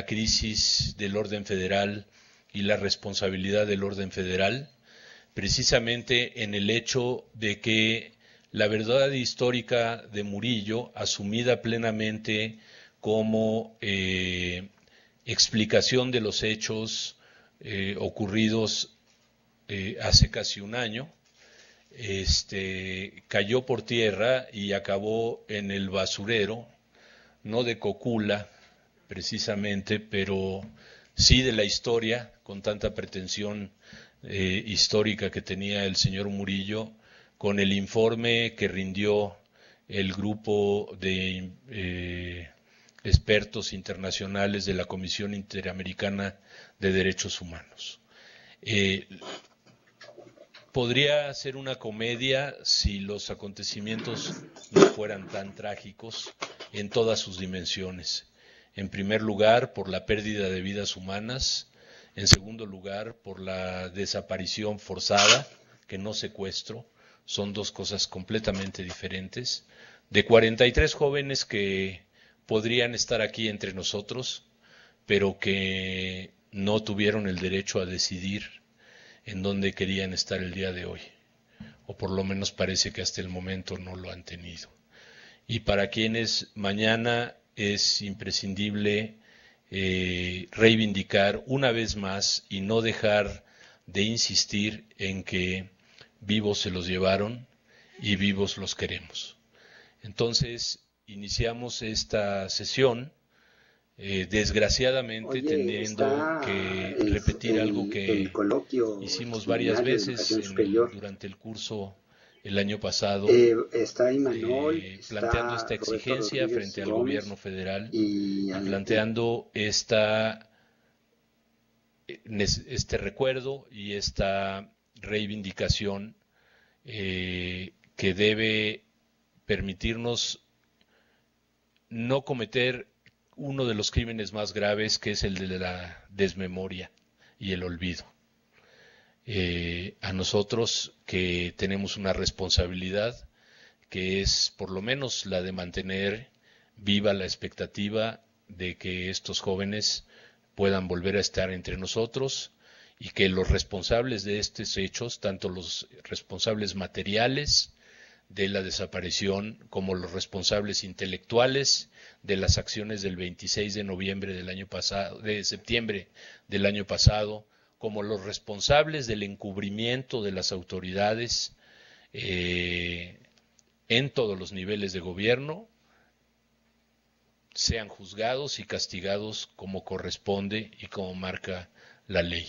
crisis del orden federal y la responsabilidad del orden federal, precisamente en el hecho de que la verdad histórica de Murillo, asumida plenamente como explicación de los hechos ocurridos hace casi un año, cayó por tierra y acabó en el basurero, no de Cocula precisamente, pero sí de la historia, con tanta pretensión histórica que tenía el señor Murillo, con el informe que rindió el grupo de expertos internacionales de la Comisión Interamericana de Derechos Humanos. Podría ser una comedia si los acontecimientos no fueran tan trágicos en todas sus dimensiones. En primer lugar, por la pérdida de vidas humanas. En segundo lugar, por la desaparición forzada, que no secuestro. Son dos cosas completamente diferentes. De 43 jóvenes que podrían estar aquí entre nosotros, pero que no tuvieron el derecho a decidir en dónde querían estar el día de hoy, o por lo menos parece que hasta el momento no lo han tenido. Y para quienes mañana es imprescindible reivindicar una vez más y no dejar de insistir en que vivos se los llevaron y vivos los queremos. Entonces, iniciamos esta sesión desgraciadamente teniendo que repetir algo que hicimos varias veces durante el curso el año pasado, planteando esta exigencia frente al gobierno federal y planteando este recuerdo y esta reivindicación que debe permitirnos no cometer uno de los crímenes más graves, que es el de la desmemoria y el olvido. A nosotros que tenemos una responsabilidad, que es por lo menos la de mantener viva la expectativa de que estos jóvenes puedan volver a estar entre nosotros y que los responsables de estos hechos, tanto los responsables materiales de la desaparición como los responsables intelectuales de las acciones del 26 de noviembre del año pasado, de septiembre del año pasado, como los responsables del encubrimiento de las autoridades en todos los niveles de gobierno, sean juzgados y castigados como corresponde y como marca la ley.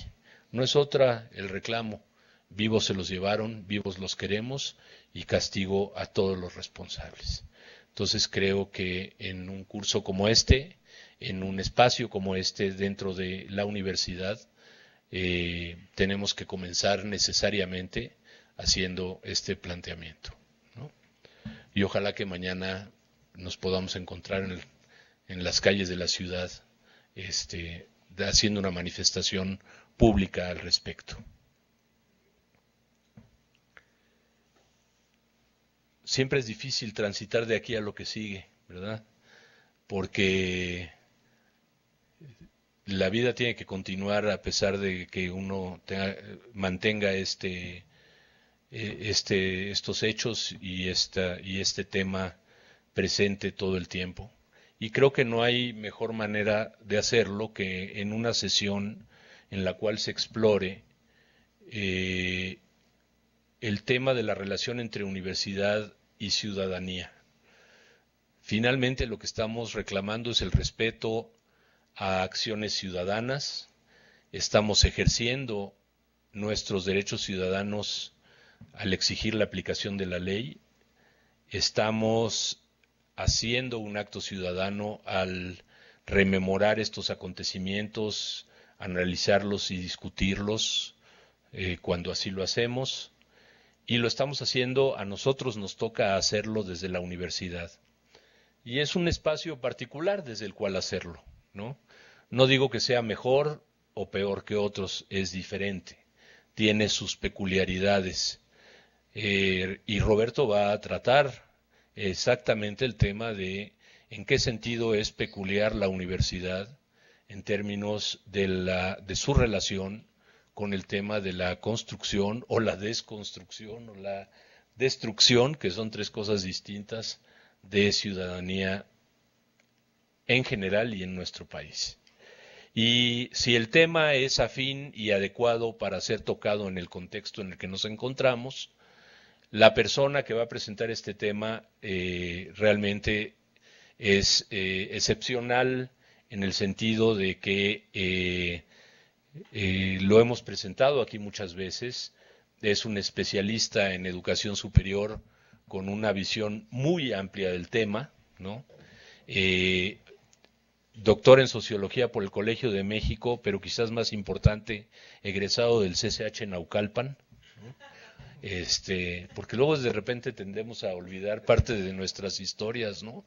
No es otra el reclamo. Vivos se los llevaron, vivos los queremos y castigo a todos los responsables. Entonces creo que en un curso como este, en un espacio como este dentro de la universidad, tenemos que comenzar necesariamente haciendo este planteamiento, ¿no? Y ojalá que mañana nos podamos encontrar en las calles de la ciudad haciendo una manifestación pública al respecto. Siempre es difícil transitar de aquí a lo que sigue, ¿verdad? Porque la vida tiene que continuar a pesar de que uno mantenga estos hechos y este tema presente todo el tiempo. Y creo que no hay mejor manera de hacerlo que en una sesión en la cual se explore el tema de la relación entre universidad y ciudadanía. Finalmente, lo que estamos reclamando es el respeto a acciones ciudadanas. Estamos ejerciendo nuestros derechos ciudadanos al exigir la aplicación de la ley. Estamos haciendo un acto ciudadano al rememorar estos acontecimientos, analizarlos y discutirlos cuando así lo hacemos. Y lo estamos haciendo, a nosotros nos toca hacerlo desde la universidad. Y es un espacio particular desde el cual hacerlo, ¿no? No digo que sea mejor o peor que otros, es diferente. Tiene sus peculiaridades. Y Roberto va a tratar exactamente el tema de en qué sentido es peculiar la universidad, en términos de su relación con el tema de la construcción o la desconstrucción o la destrucción, que son tres cosas distintas, de ciudadanía en general y en nuestro país. Y si el tema es afín y adecuado para ser tocado en el contexto en el que nos encontramos, la persona que va a presentar este tema realmente es excepcional en el sentido de que lo hemos presentado aquí muchas veces. Es un especialista en educación superior con una visión muy amplia del tema, ¿no? Doctor en Sociología por el Colegio de México, pero quizás más importante, egresado del CCH Naucalpan, ¿no? Porque luego de repente tendemos a olvidar parte de nuestras historias, ¿no?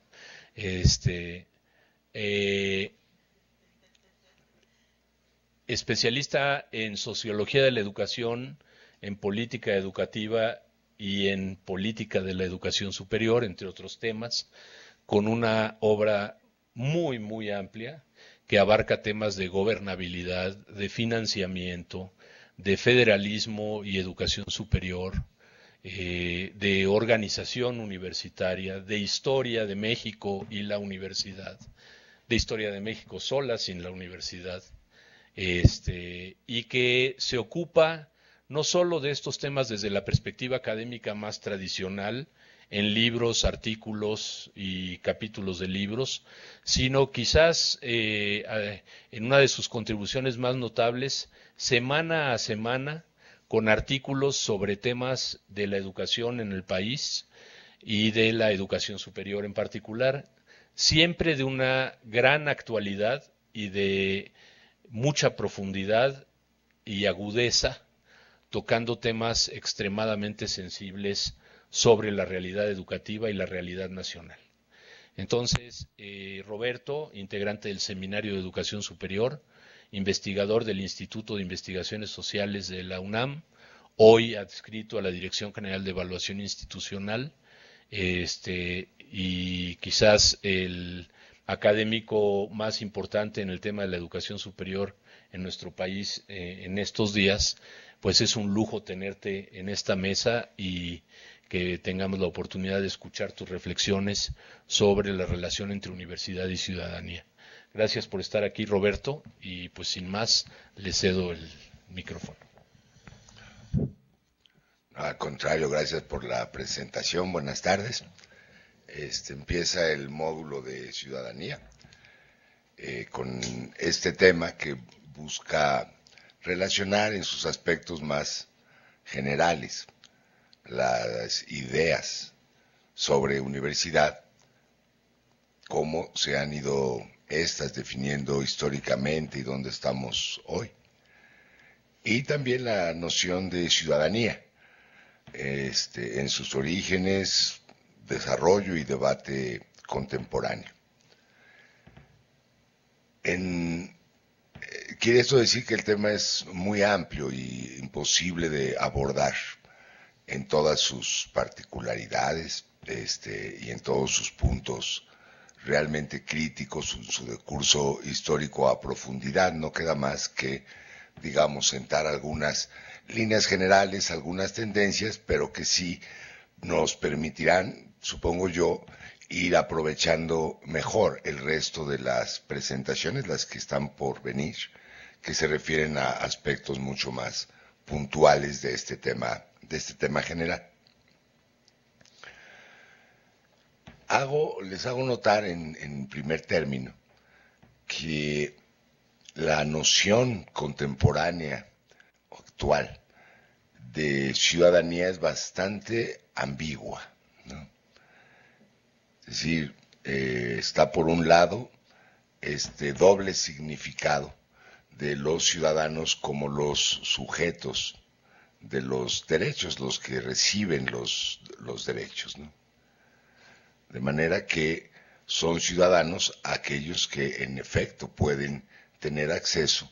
Especialista en Sociología de la Educación, en Política Educativa y en Política de la Educación Superior, entre otros temas, con una obra muy, muy amplia que abarca temas de gobernabilidad, de financiamiento, de federalismo y educación superior, de organización universitaria, de historia de México y la universidad, de historia de México sola sin la universidad, y que se ocupa no solo de estos temas desde la perspectiva académica más tradicional, en libros, artículos y capítulos de libros, sino quizás en una de sus contribuciones más notables, semana a semana, con artículos sobre temas de la educación en el país y de la educación superior en particular, siempre de una gran actualidad y de mucha profundidad y agudeza, tocando temas extremadamente sensibles sobre la realidad educativa y la realidad nacional. Entonces, Roberto, integrante del Seminario de Educación Superior, investigador del Instituto de Investigaciones Sociales de la UNAM, hoy adscrito a la Dirección General de Evaluación Institucional, y quizás el académico más importante en el tema de la educación superior en nuestro país en estos días, pues es un lujo tenerte en esta mesa y que tengamos la oportunidad de escuchar tus reflexiones sobre la relación entre universidad y ciudadanía. Gracias por estar aquí, Roberto, y pues sin más, le cedo el micrófono. Al contrario, gracias por la presentación. Buenas tardes. Empieza el módulo de ciudadanía con este tema que busca relacionar en sus aspectos más generales las ideas sobre universidad, cómo se han ido estas definiendo históricamente y dónde estamos hoy. Y también la noción de ciudadanía, en sus orígenes, desarrollo y debate contemporáneo. Quiere esto decir que el tema es muy amplio y imposible de abordar en todas sus particularidades y en todos sus puntos realmente críticos, su discurso histórico a profundidad. No queda más que, digamos, sentar algunas líneas generales, algunas tendencias, pero que sí nos permitirán, supongo yo, ir aprovechando mejor el resto de las presentaciones, las que están por venir, que se refieren a aspectos mucho más puntuales de este tema general. Les hago notar en primer término que la noción contemporánea actual de ciudadanía es bastante ambigua, ¿no? Es decir, está por un lado este doble significado de los ciudadanos como los sujetos de los derechos, los que reciben los derechos, ¿no? De manera que son ciudadanos aquellos que en efecto pueden tener acceso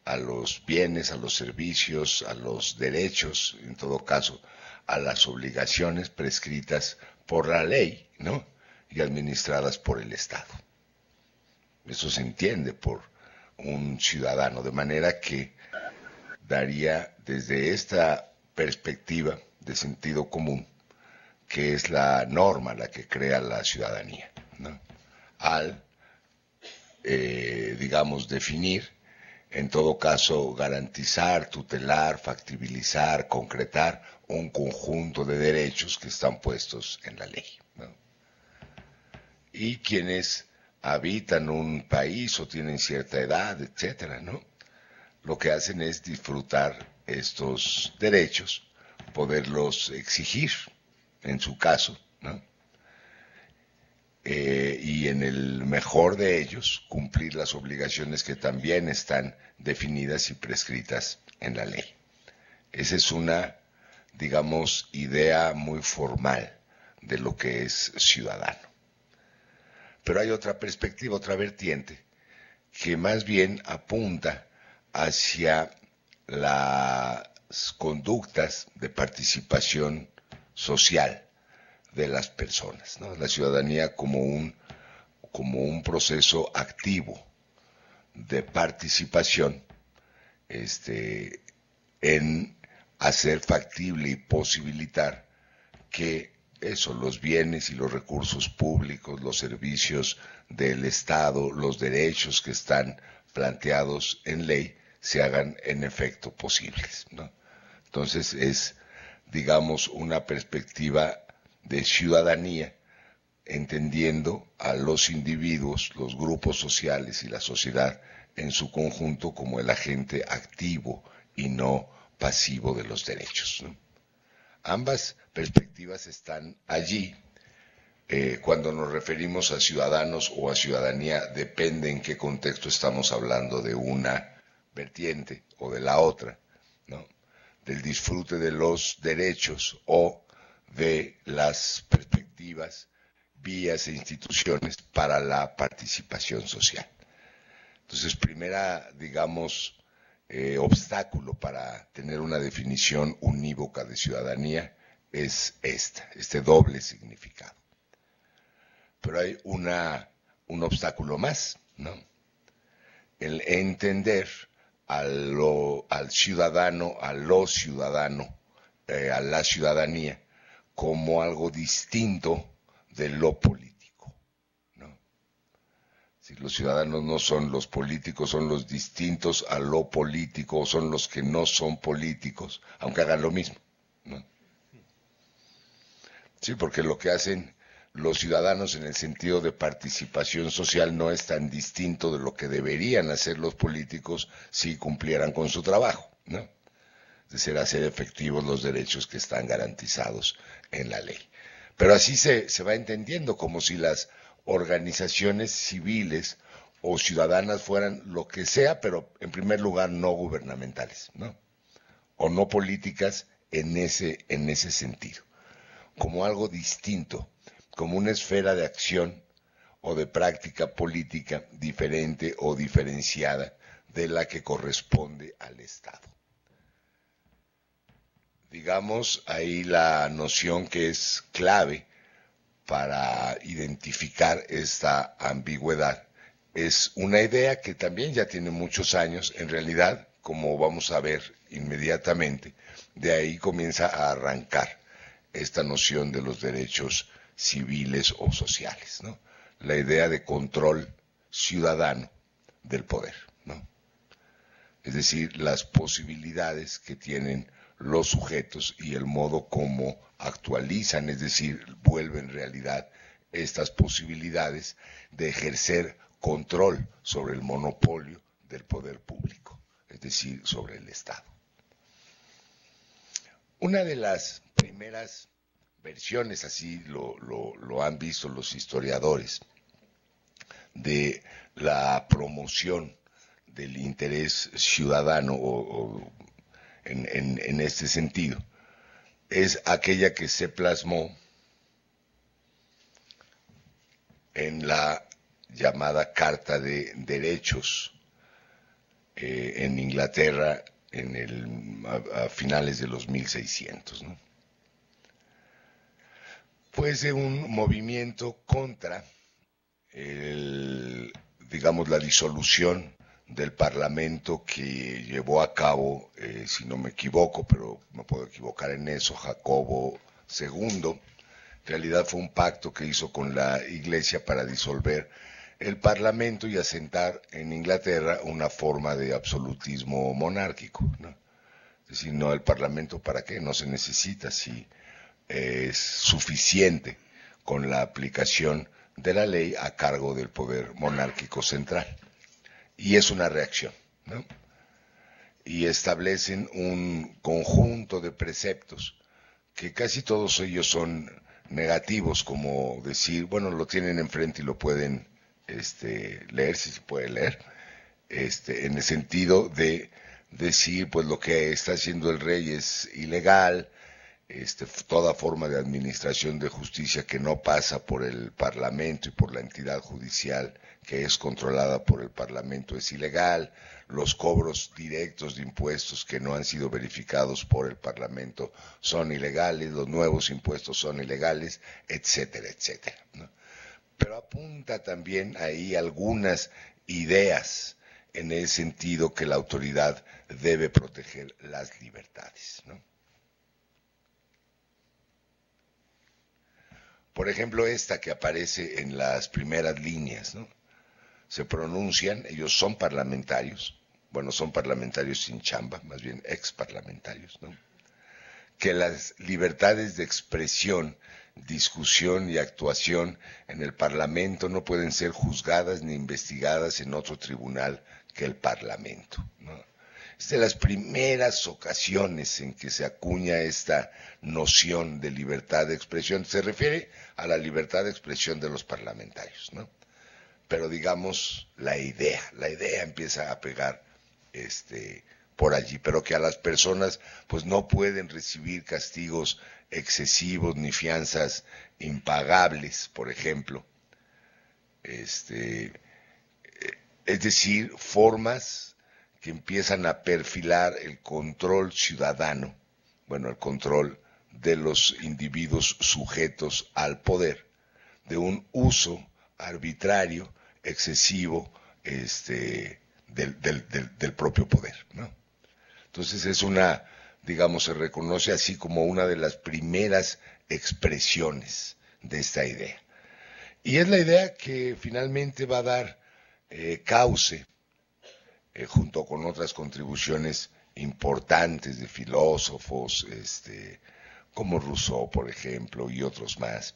a los bienes, a los servicios, a los derechos, en todo caso, a las obligaciones prescritas por la ley, ¿no? Y administradas por el Estado. Eso se entiende por un ciudadano, de manera que daría desde esta perspectiva de sentido común, que es la norma la que crea la ciudadanía, ¿no? Al, digamos, definir, en todo caso, garantizar, tutelar, factibilizar, concretar un conjunto de derechos que están puestos en la ley, ¿no? Y quienes habitan un país o tienen cierta edad, etcétera, ¿no? Lo que hacen es disfrutar estos derechos, poderlos exigir, en su caso, ¿no? Y en el mejor de ellos, cumplir las obligaciones que también están definidas y prescritas en la ley. Esa es una, digamos, idea muy formal de lo que es ciudadano. Pero hay otra perspectiva, otra vertiente, que más bien apunta hacia las conductas de participación social de las personas, ¿no? La ciudadanía como un proceso activo de participación en hacer factible y posibilitar que los bienes y los recursos públicos, los servicios del Estado, los derechos que están planteados en ley, se hagan en efecto posibles, ¿no? Entonces es, digamos, una perspectiva de ciudadanía, entendiendo a los individuos, los grupos sociales y la sociedad en su conjunto como el agente activo y no pasivo de los derechos, ¿no? Ambas perspectivas están allí. Cuando nos referimos a ciudadanos o a ciudadanía, depende en qué contexto estamos hablando de una vertiente o de la otra, ¿no? Del disfrute de los derechos o de las perspectivas, vías e instituciones para la participación social. Entonces, primera, digamos, obstáculo para tener una definición unívoca de ciudadanía es este doble significado. Pero hay un obstáculo más, ¿no? El entender al ciudadano, a la ciudadanía, como algo distinto de lo político, ¿no? Si los ciudadanos no son los políticos, son los distintos a lo político, o son los que no son políticos, aunque hagan lo mismo, ¿no? Sí, porque lo que hacen los ciudadanos en el sentido de participación social no es tan distinto de lo que deberían hacer los políticos si cumplieran con su trabajo, ¿no? Es decir, hacer efectivos los derechos que están garantizados en la ley. Pero así se va entendiendo, como si las organizaciones civiles o ciudadanas fueran lo que sea, pero en primer lugar no gubernamentales, ¿no? O no políticas en ese sentido, como algo distinto, como una esfera de acción o de práctica política diferente o diferenciada de la que corresponde al Estado. Digamos, ahí la noción que es clave para identificar esta ambigüedad es una idea que también ya tiene muchos años, en realidad, como vamos a ver inmediatamente, de ahí comienza a arrancar esta noción de los derechos civiles o sociales, ¿no? La idea de control ciudadano del poder, ¿no? Es decir, las posibilidades que tienen los sujetos y el modo como actualizan, es decir, vuelven realidad estas posibilidades de ejercer control sobre el monopolio del poder público, es decir, sobre el Estado. Una de las primeras versiones, así lo han visto los historiadores, de la promoción del interés ciudadano o en este sentido, es aquella que se plasmó en la llamada Carta de Derechos en Inglaterra a finales de los 1600, ¿no? Pues de un movimiento contra digamos, la disolución del Parlamento que llevó a cabo, si no me equivoco, pero me puedo equivocar en eso, Jacobo II. En realidad fue un pacto que hizo con la Iglesia para disolver el Parlamento y asentar en Inglaterra una forma de absolutismo monárquico, ¿no? Es decir, no, el Parlamento para qué, no se necesita si es suficiente con la aplicación de la ley a cargo del poder monárquico central. Y es una reacción, ¿no? Y establecen un conjunto de preceptos que casi todos ellos son negativos, como decir, bueno, lo tienen enfrente y lo pueden leer, si se puede leer, en el sentido de decir, pues lo que está haciendo el rey es ilegal, toda forma de administración de justicia que no pasa por el Parlamento y por la entidad judicial que es controlada por el Parlamento es ilegal, los cobros directos de impuestos que no han sido verificados por el Parlamento son ilegales, los nuevos impuestos son ilegales, etcétera, etcétera, ¿no? Pero apunta también ahí algunas ideas en el sentido que la autoridad debe proteger las libertades, ¿no? Por ejemplo, esta que aparece en las primeras líneas, ¿no? Se pronuncian, ellos son parlamentarios, bueno, son parlamentarios sin chamba, más bien ex parlamentarios, ¿no? Que las libertades de expresión, discusión y actuación en el Parlamento no pueden ser juzgadas ni investigadas en otro tribunal que el Parlamento, ¿no? Es de las primeras ocasiones en que se acuña esta noción de libertad de expresión. Se refiere a la libertad de expresión de los parlamentarios, ¿no? Pero digamos, la idea empieza a pegar por allí, pero que a las personas pues no pueden recibir castigos excesivos ni fianzas impagables, por ejemplo. Es decir, formas que empiezan a perfilar el control ciudadano, bueno, el control de los individuos sujetos al poder, de un uso arbitrario, excesivo, del propio poder, ¿no? Entonces es una, digamos, se reconoce así como una de las primeras expresiones de esta idea. Y es la idea que finalmente va a dar cauce, junto con otras contribuciones importantes de filósofos, como Rousseau, por ejemplo, y otros más,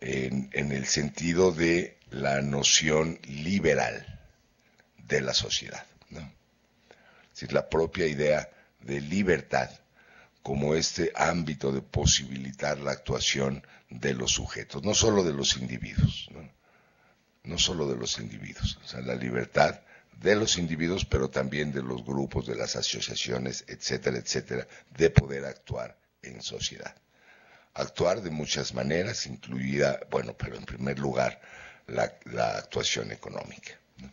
en el sentido de la noción liberal de la sociedad, ¿no? Es decir, la propia idea de libertad como este ámbito de posibilitar la actuación de los sujetos, no solo de los individuos, ¿no? No solo de los individuos, o sea, la libertad de los individuos, pero también de los grupos, de las asociaciones, etcétera, etcétera, de poder actuar en sociedad. Actuar de muchas maneras, incluida, bueno, pero en primer lugar, la actuación económica, ¿no?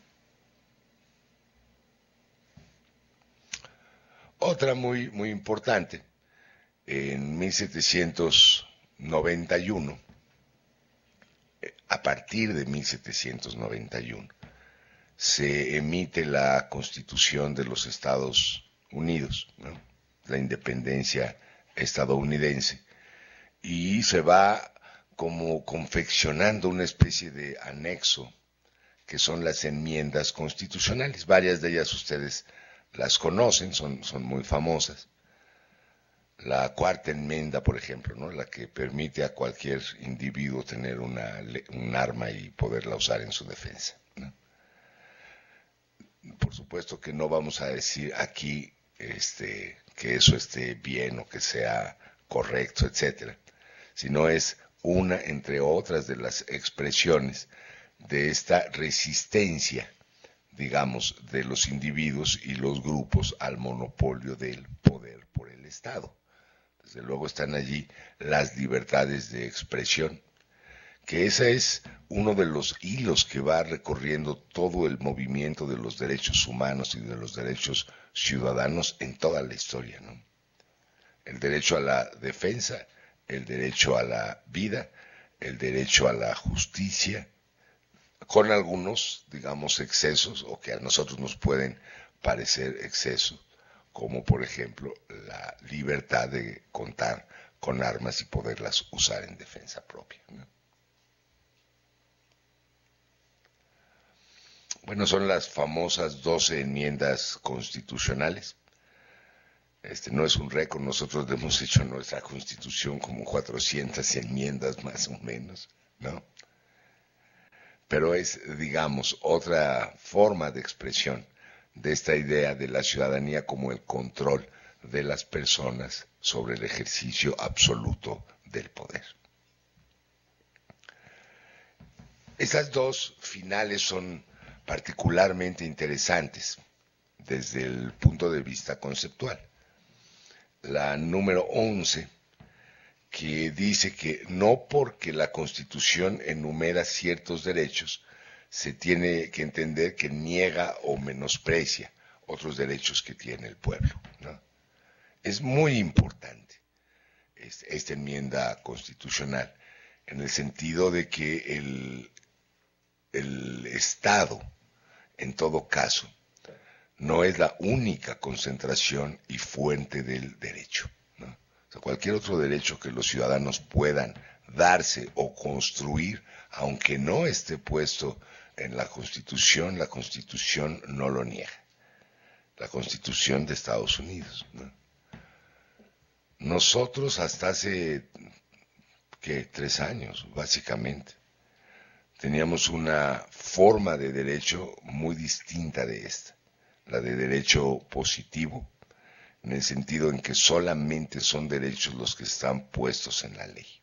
Otra muy, muy importante, en 1791, a partir de 1791, se emite la Constitución de los Estados Unidos, ¿no? La independencia estadounidense, y se va como confeccionando una especie de anexo que son las enmiendas constitucionales. Varias de ellas ustedes las conocen, son muy famosas. La cuarta enmienda, por ejemplo, ¿no? La que permite a cualquier individuo tener un arma y poderla usar en su defensa, ¿no? Por supuesto que no vamos a decir aquí que eso esté bien o que sea correcto, etcétera, sino es una, entre otras, de las expresiones de esta resistencia, digamos, de los individuos y los grupos al monopolio del poder por el Estado. Desde luego están allí las libertades de expresión, que ese es uno de los hilos que va recorriendo todo el movimiento de los derechos humanos y de los derechos ciudadanos en toda la historia, ¿no? El derecho a la defensa, el derecho a la vida, el derecho a la justicia, con algunos, digamos, excesos o que a nosotros nos pueden parecer excesos, como por ejemplo la libertad de contar con armas y poderlas usar en defensa propia, ¿no? Bueno, son las famosas 12 enmiendas constitucionales. No es un récord, nosotros hemos hecho nuestra constitución como 400 enmiendas más o menos, ¿no? Pero es, digamos, otra forma de expresión de esta idea de la ciudadanía como el control de las personas sobre el ejercicio absoluto del poder. Estas dos finales son particularmente interesantes desde el punto de vista conceptual. La número 11, que dice que no porque la Constitución enumera ciertos derechos, se tiene que entender que niega o menosprecia otros derechos que tiene el pueblo, ¿no? Es muy importante esta enmienda constitucional, en el sentido de que el Estado, en todo caso, no es la única concentración y fuente del derecho, ¿no? O sea, cualquier otro derecho que los ciudadanos puedan darse o construir, aunque no esté puesto en la Constitución no lo niega. La Constitución de Estados Unidos, ¿no? Nosotros hasta hace, ¿qué? 3 años, básicamente, teníamos una forma de derecho muy distinta de esta, la de derecho positivo, en el sentido en que solamente son derechos los que están puestos en la ley,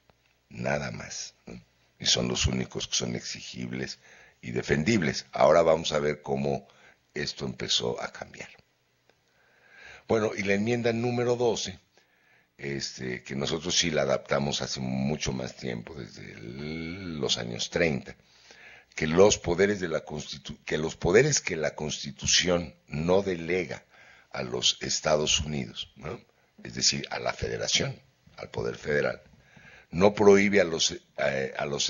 nada más, ¿no? Y son los únicos que son exigibles y defendibles. Ahora vamos a ver cómo esto empezó a cambiar. Bueno, y la enmienda número 12, que nosotros sí la adaptamos hace mucho más tiempo, desde los años 30, que los poderes que la Constitución no delega a los Estados Unidos, ¿no? Es decir, a la Federación, al Poder Federal, no prohíbe a los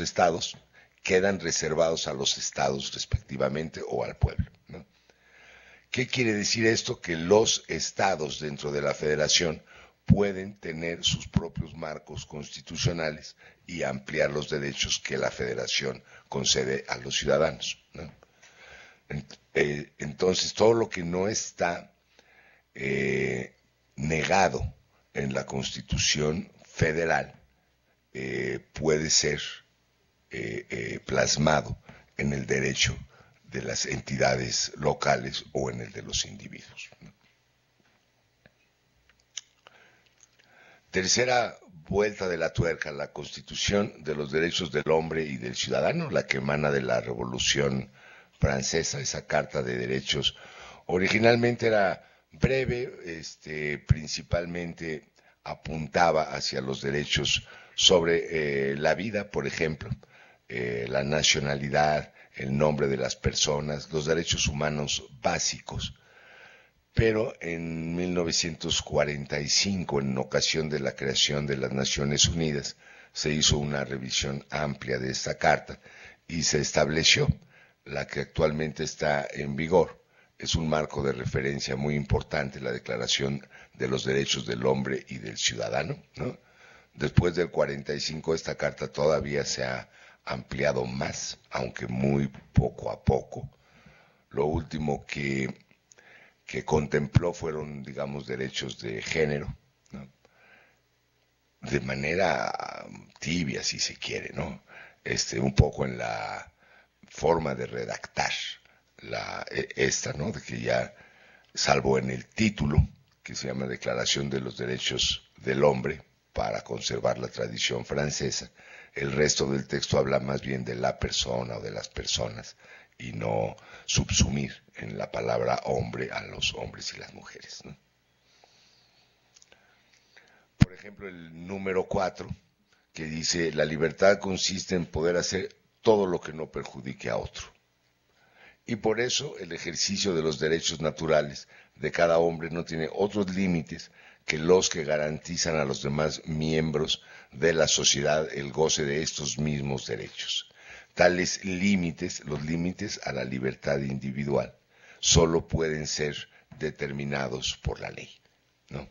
estados, quedan reservados a los estados respectivamente o al pueblo, ¿no? ¿Qué quiere decir esto? Que los estados dentro de la Federación pueden tener sus propios marcos constitucionales y ampliar los derechos que la Federación concede a los ciudadanos, ¿no? Entonces, todo lo que no está negado en la Constitución federal puede ser plasmado en el derecho de las entidades locales o en el de los individuos, ¿no? Tercera vuelta de la tuerca, la Constitución de los Derechos del Hombre y del Ciudadano, la que emana de la Revolución Francesa, esa Carta de Derechos. Originalmente era breve, principalmente apuntaba hacia los derechos sobre la vida, por ejemplo, la nacionalidad, el nombre de las personas, los derechos humanos básicos. Pero en 1945, en ocasión de la creación de las Naciones Unidas, se hizo una revisión amplia de esta carta y se estableció la que actualmente está en vigor. Es un marco de referencia muy importante, la Declaración de los Derechos del Hombre y del Ciudadano, ¿no? Después del 45 esta carta todavía se ha ampliado más, aunque muy poco a poco. Lo último que contempló fueron, digamos, derechos de género, ¿no? De manera tibia, si se quiere, ¿no? Un poco en la forma de redactar ¿no? De que ya, salvo en el título, que se llama Declaración de los Derechos del Hombre, para conservar la tradición francesa, el resto del texto habla más bien de la persona o de las personas, y no subsumir en la palabra hombre a los hombres y las mujeres, ¿no? Por ejemplo, el número 4, que dice, la libertad consiste en poder hacer todo lo que no perjudique a otro. Y por eso el ejercicio de los derechos naturales de cada hombre no tiene otros límites que los que garantizan a los demás miembros de la sociedad el goce de estos mismos derechos. Tales límites, los límites a la libertad individual, solo pueden ser determinados por la ley, ¿no?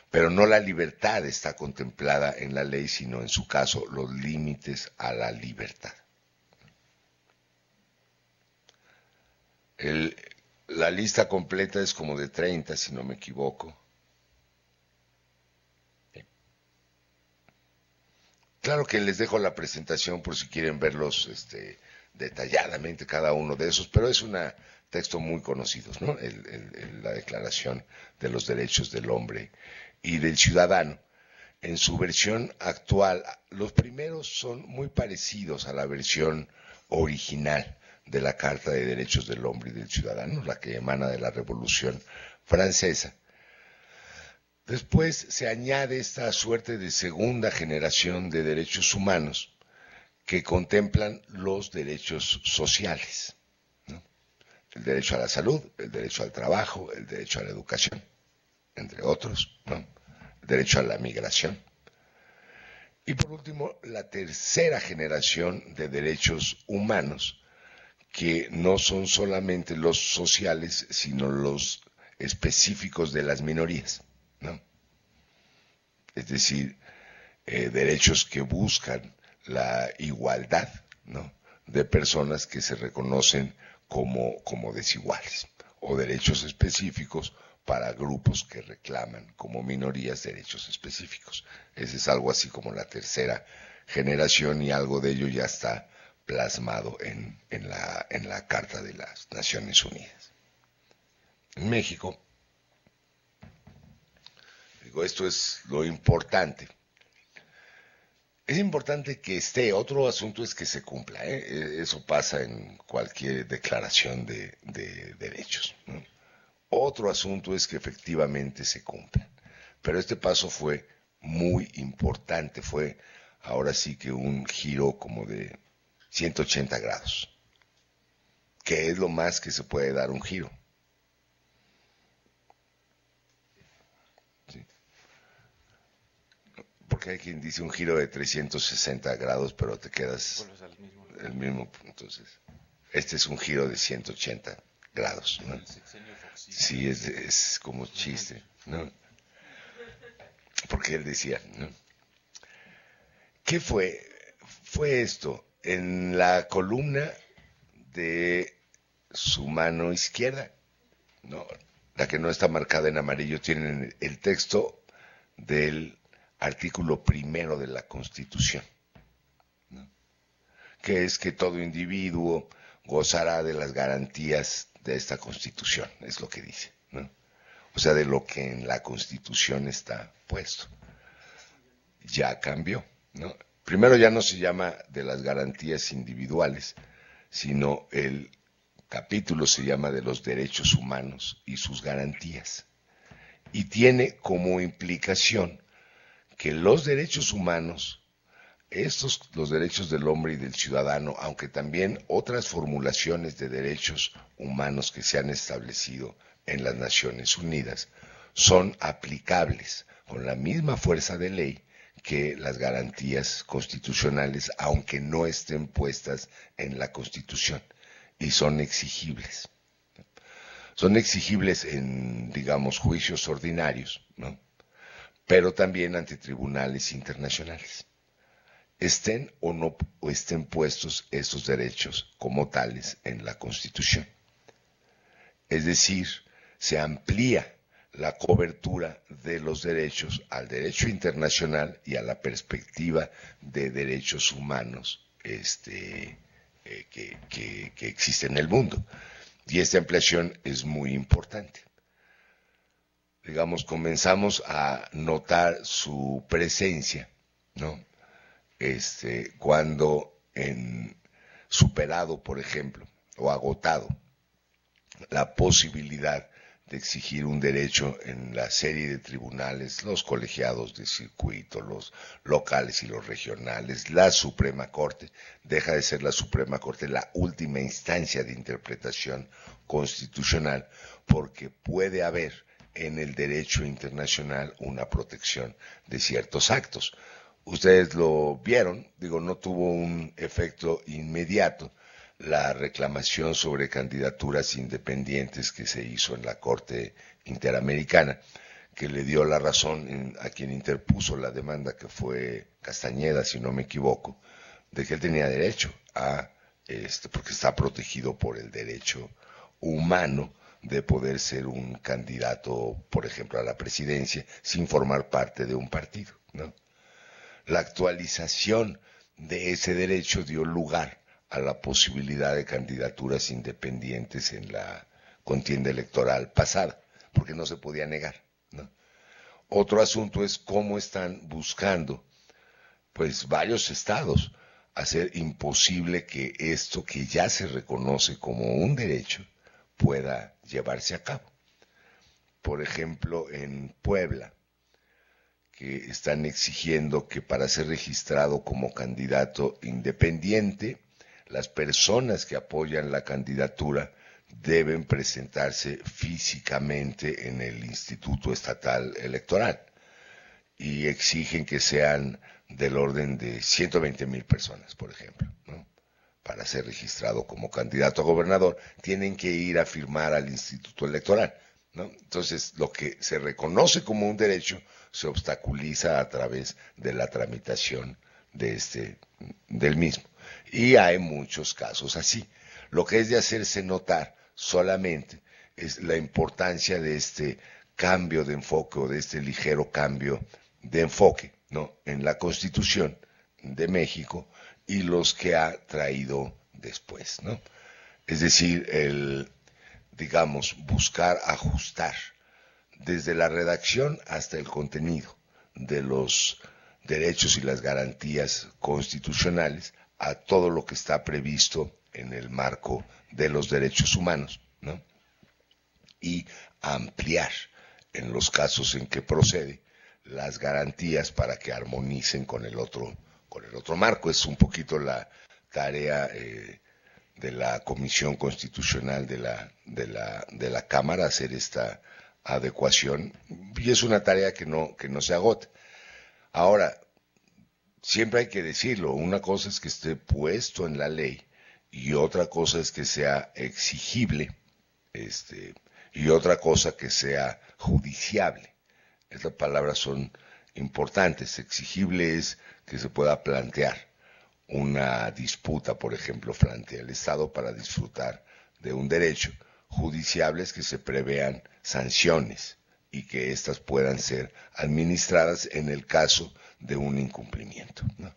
Pero no la libertad está contemplada en la ley, sino en su caso los límites a la libertad. La lista completa es como de 30, si no me equivoco. Claro que les dejo la presentación por si quieren verlos detalladamente cada uno de esos, pero es un texto muy conocido, ¿no? La Declaración de los Derechos del Hombre y del Ciudadano. En su versión actual, los primeros son muy parecidos a la versión original de la Carta de Derechos del Hombre y del Ciudadano, la que emana de la Revolución Francesa. Después se añade esta suerte de segunda generación de derechos humanos que contemplan los derechos sociales, ¿no? El derecho a la salud, el derecho al trabajo, el derecho a la educación, entre otros, ¿no? El derecho a la migración. Y por último, la tercera generación de derechos humanos, que no son solamente los sociales, sino los específicos de las minorías, ¿no? Es decir, derechos que buscan la igualdad, ¿no?, de personas que se reconocen como desiguales, o derechos específicos para grupos que reclaman como minorías derechos específicos. Ese es algo así como la tercera generación, y algo de ello ya está plasmado en la Carta de las Naciones Unidas. En México, digo, esto es lo importante. Es importante que esté. Otro asunto es que se cumpla, ¿eh? Eso pasa en cualquier declaración de derechos, ¿no? Otro asunto es que efectivamente se cumplan. Pero este paso fue muy importante. Fue ahora sí que un giro como de 180 grados, que es lo más que se puede dar un giro. ¿Sí? Porque hay quien dice un giro de 360 grados, pero te quedas el mismo. Entonces, este es un giro de 180 grados, ¿no? Sí, es como chiste, ¿no? Porque él decía, ¿no? ¿Qué fue? Fue esto. En la columna de su mano izquierda, ¿no?, la que no está marcada en amarillo, tienen el texto del artículo primero de la Constitución, ¿no?, que es que todo individuo gozará de las garantías de esta Constitución, es lo que dice, ¿no? O sea, de lo que en la Constitución está puesto. Ya cambió, ¿no? Primero ya no se llama de las garantías individuales, sino el capítulo se llama de los derechos humanos y sus garantías. Y tiene como implicación que los derechos humanos, los derechos del hombre y del ciudadano, aunque también otras formulaciones de derechos humanos que se han establecido en las Naciones Unidas, son aplicables con la misma fuerza de ley que las garantías constitucionales, aunque no estén puestas en la Constitución, y son exigibles. Son exigibles en, digamos, juicios ordinarios, ¿no?, pero también ante tribunales internacionales. Estén o no estén puestos estos derechos como tales en la Constitución. Es decir, se amplía la cobertura de los derechos al derecho internacional y a la perspectiva de derechos humanos que existe en el mundo. Y esta ampliación es muy importante. Digamos, comenzamos a notar su presencia, ¿no?, cuando superado, por ejemplo, o agotado la posibilidad de exigir un derecho en la serie de tribunales, los colegiados de circuito, los locales y los regionales, la Suprema Corte, deja de ser la Suprema Corte la última instancia de interpretación constitucional, porque puede haber en el derecho internacional una protección de ciertos actos. Ustedes lo vieron, digo, no tuvo un efecto inmediato la reclamación sobre candidaturas independientes que se hizo en la Corte Interamericana, que le dio la razón a quien interpuso la demanda, que fue Castañeda, si no me equivoco, de que él tenía derecho a, porque está protegido por el derecho humano de poder ser un candidato, por ejemplo, a la presidencia, sin formar parte de un partido, ¿no? La actualización de ese derecho dio lugar a la posibilidad de candidaturas independientes en la contienda electoral pasada, porque no se podía negar, ¿no? Otro asunto es cómo están buscando, pues, varios estados hacer imposible que esto que ya se reconoce como un derecho pueda llevarse a cabo. Por ejemplo, en Puebla, que están exigiendo que para ser registrado como candidato independiente, las personas que apoyan la candidatura deben presentarse físicamente en el Instituto Estatal Electoral y exigen que sean del orden de 120,000 personas, por ejemplo, ¿no? Para ser registrado como candidato a gobernador, tienen que ir a firmar al Instituto Electoral, ¿no? Entonces, lo que se reconoce como un derecho se obstaculiza a través de la tramitación del mismo. Y hay muchos casos así. Lo que es de hacerse notar solamente es la importancia de este cambio de enfoque o de este ligero cambio de enfoque, ¿no?, en la Constitución de México y los que ha traído después, ¿no? Es decir, digamos, buscar ajustar desde la redacción hasta el contenido de los derechos y las garantías constitucionales a todo lo que está previsto en el marco de los derechos humanos, ¿no? Y ampliar, en los casos en que procede, las garantías para que armonicen con el otro marco. Es un poquito la tarea de la Comisión Constitucional de la Cámara, hacer esta adecuación, y es una tarea que no se agota. Ahora, siempre hay que decirlo, una cosa es que esté puesto en la ley y otra cosa es que sea exigible, y otra cosa que sea judiciable. Estas palabras son importantes. Exigible es que se pueda plantear una disputa, por ejemplo, frente al Estado para disfrutar de un derecho. Judiciable es que se prevean sanciones y que éstas puedan ser administradas en el caso de un incumplimiento, ¿no?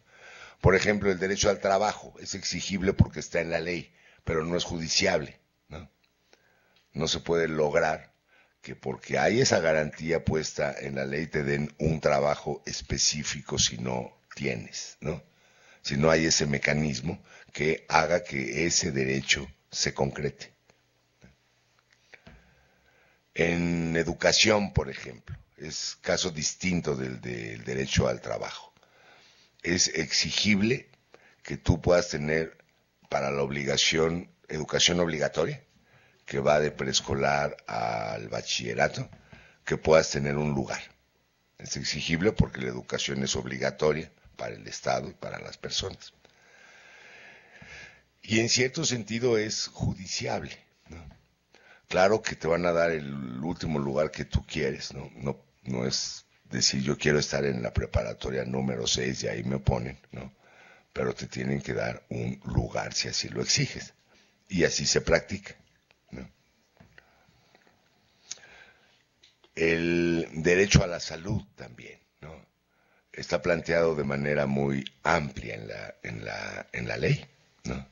Por ejemplo, el derecho al trabajo es exigible porque está en la ley, pero no es judiciable, ¿no? No se puede lograr que porque hay esa garantía puesta en la ley te den un trabajo específico si no tienes, ¿no? Si no hay ese mecanismo que haga que ese derecho se concrete. En educación, por ejemplo, es caso distinto del derecho al trabajo. Es exigible que tú puedas tener para la obligación, educación obligatoria, que va de preescolar al bachillerato, que puedas tener un lugar. Es exigible porque la educación es obligatoria para el Estado y para las personas. Y en cierto sentido es judiciable, ¿no? Claro que te van a dar el último lugar que tú quieres, ¿no? No es decir yo quiero estar en la preparatoria número 6 y ahí me ponen, ¿no? Pero te tienen que dar un lugar si así lo exiges. Y así se practica, ¿no? El derecho a la salud también, ¿no? Está planteado de manera muy amplia en la ley, ¿no?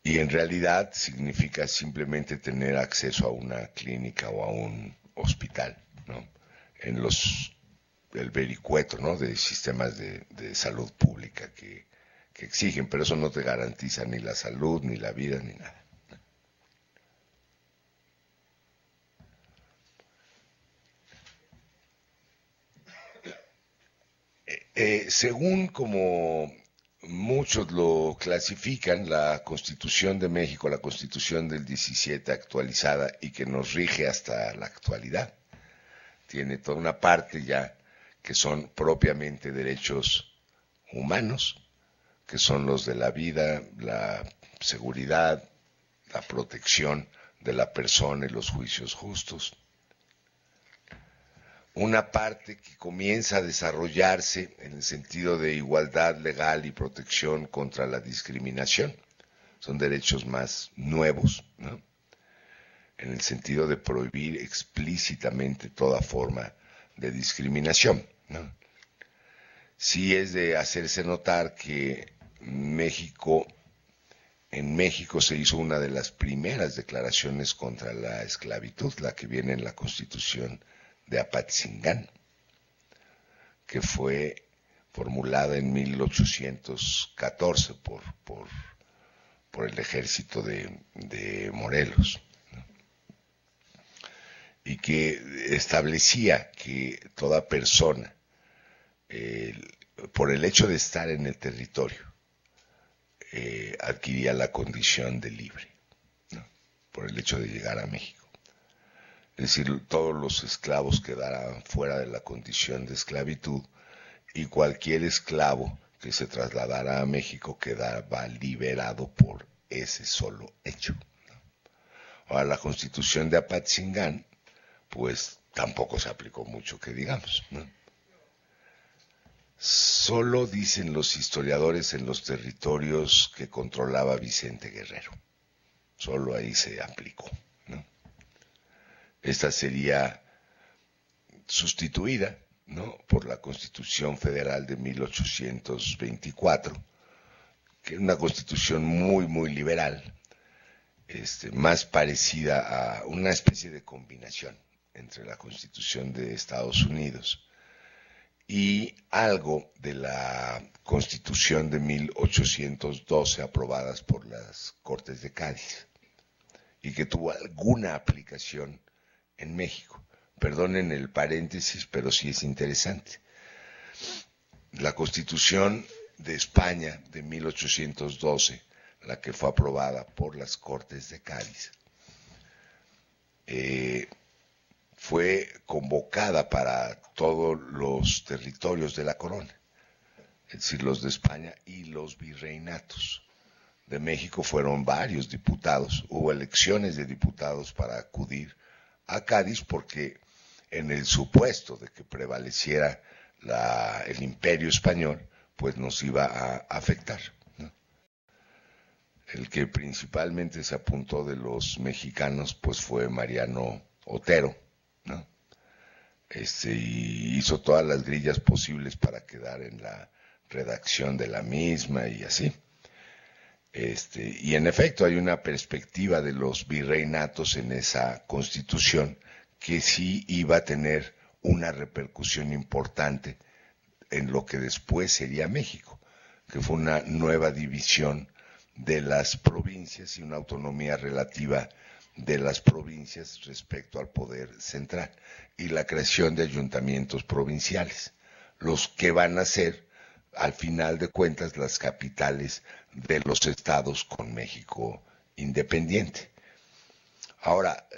Y en realidad significa simplemente tener acceso a una clínica o a un hospital, ¿no? En el vericueto, ¿no?, de sistemas de salud pública que exigen, pero eso no te garantiza ni la salud, ni la vida, ni nada. Según como muchos lo clasifican, la Constitución de México, la Constitución del 17 actualizada y que nos rige hasta la actualidad, tiene toda una parte ya que son propiamente derechos humanos, que son los de la vida, la seguridad, la protección de la persona y los juicios justos. Una parte que comienza a desarrollarse en el sentido de igualdad legal y protección contra la discriminación. Son derechos más nuevos, ¿no? En el sentido de prohibir explícitamente toda forma de discriminación, ¿no? Sí es de hacerse notar que en México se hizo una de las primeras declaraciones contra la esclavitud, la que viene en la Constitución de Apatzingán, que fue formulada en 1814 por el ejército de Morelos, ¿no? Y que establecía que toda persona, por el hecho de estar en el territorio, adquiría la condición de libre, ¿no? Por el hecho de llegar a México. Es decir, todos los esclavos quedaran fuera de la condición de esclavitud y cualquier esclavo que se trasladara a México quedaba liberado por ese solo hecho, ¿no? Ahora, la Constitución de Apatzingán, pues tampoco se aplicó mucho, que digamos, ¿no? Solo dicen los historiadores en los territorios que controlaba Vicente Guerrero. Solo ahí se aplicó, ¿no? Esta sería sustituida, ¿no?, por la Constitución Federal de 1824, que es una constitución muy, muy liberal, más parecida a una especie de combinación entre la Constitución de Estados Unidos y algo de la Constitución de 1812 aprobadas por las Cortes de Cádiz y que tuvo alguna aplicación en México. Perdonen el paréntesis, pero sí es interesante. La Constitución de España de 1812, la que fue aprobada por las Cortes de Cádiz, fue convocada para todos los territorios de la corona, es decir, los de España y los virreinatos. De México fueron varios diputados, hubo elecciones de diputados para acudir a Cádiz porque en el supuesto de que prevaleciera el imperio español, pues nos iba a afectar, ¿no? El que principalmente se apuntó de los mexicanos pues fue Mariano Otero, ¿no? Y hizo todas las grillas posibles para quedar en la redacción de la misma y así. Y en efecto hay una perspectiva de los virreinatos en esa constitución que sí iba a tener una repercusión importante en lo que después sería México, que fue una nueva división de las provincias y una autonomía relativa de las provincias respecto al poder central y la creación de ayuntamientos provinciales, los que van a ser, al final de cuentas, las capitales de los estados con México independiente. Ahora,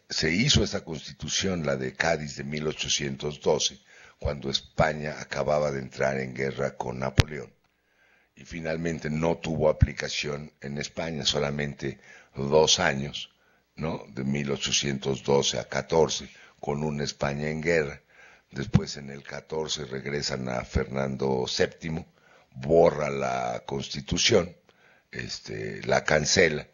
se hizo esta constitución, la de Cádiz de 1812, cuando España acababa de entrar en guerra con Napoleón, y finalmente no tuvo aplicación en España, solamente 2 años, ¿no?, de 1812 a 14, con una España en guerra. Después en el 14 regresan a Fernando VII, borra la Constitución, la cancela,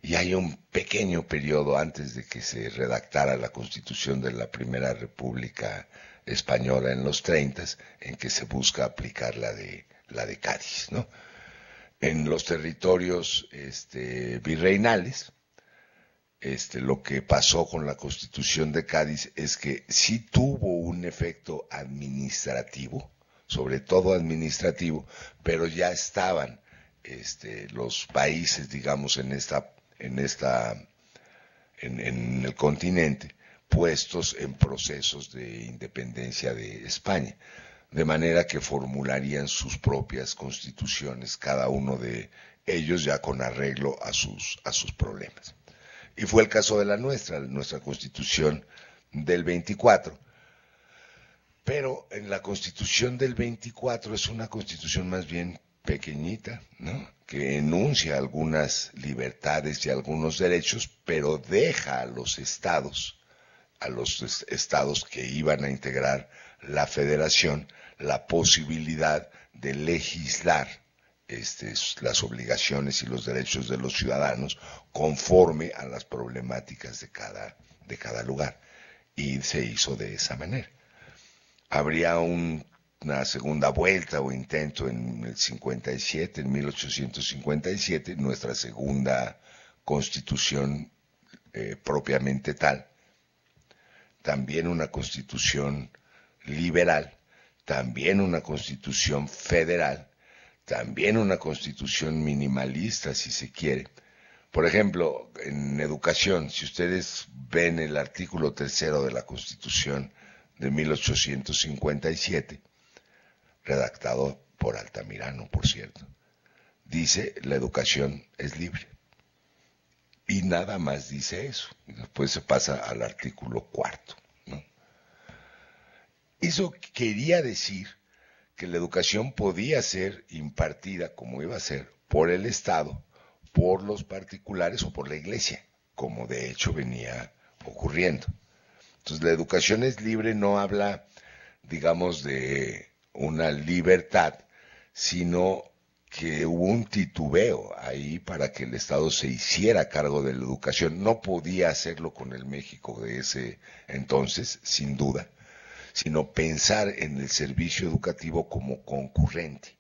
y hay un pequeño periodo antes de que se redactara la Constitución de la Primera República Española en los 30, en que se busca aplicar la de Cádiz, ¿no? En los territorios virreinales, lo que pasó con la Constitución de Cádiz es que sí tuvo un efecto administrativo, sobre todo administrativo, pero ya estaban los países, digamos, en el continente, puestos en procesos de independencia de España, de manera que formularían sus propias constituciones, cada uno de ellos ya con arreglo a sus problemas. Y fue el caso de nuestra Constitución del 24, Pero en la Constitución del 24 es una Constitución más bien pequeñita, ¿no? Que enuncia algunas libertades y algunos derechos, pero deja a los estados que iban a integrar la federación, la posibilidad de legislar las obligaciones y los derechos de los ciudadanos conforme a las problemáticas de cada lugar. Y se hizo de esa manera. Habría una segunda vuelta o intento en el 57, en 1857, nuestra segunda constitución propiamente tal, también una constitución liberal, también una constitución federal, también una constitución minimalista, si se quiere. Por ejemplo, en educación, si ustedes ven el artículo 3 de la Constitución de 1857, redactado por Altamirano, por cierto, dice la educación es libre. Y nada más dice eso. Después se pasa al artículo 4, ¿no? Eso quería decir que la educación podía ser impartida, como iba a ser, por el Estado, por los particulares o por la Iglesia, como de hecho venía ocurriendo. Entonces la educación es libre no habla, digamos, de una libertad, sino que hubo un titubeo ahí para que el Estado se hiciera cargo de la educación. No podía hacerlo con el México de ese entonces, sin duda, sino pensar en el servicio educativo como concurrente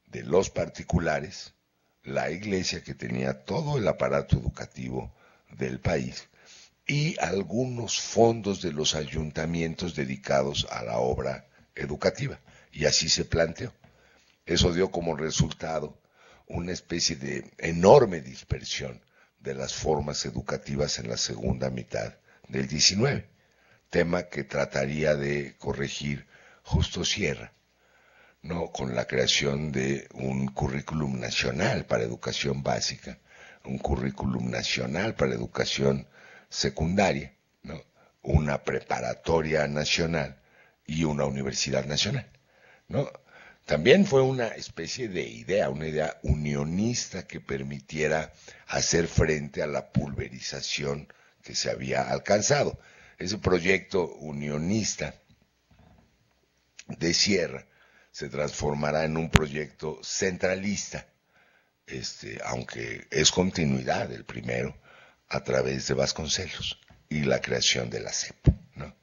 de los particulares, la Iglesia, que tenía todo el aparato educativo del país, y algunos fondos de los ayuntamientos dedicados a la obra educativa. Y así se planteó. Eso dio como resultado una especie de enorme dispersión de las formas educativas en la segunda mitad del 19, tema que trataría de corregir Justo Sierra, ¿no? Con la creación de un currículum nacional para educación básica, un currículum nacional para educación secundaria, ¿no? Una preparatoria nacional y una universidad nacional, ¿no? También fue una especie de idea, una idea unionista que permitiera hacer frente a la pulverización que se había alcanzado. Ese proyecto unionista de Sierra se transformará en un proyecto centralista, aunque es continuidad del primero, a través de Vasconcelos y la creación de la CEP, ¿no?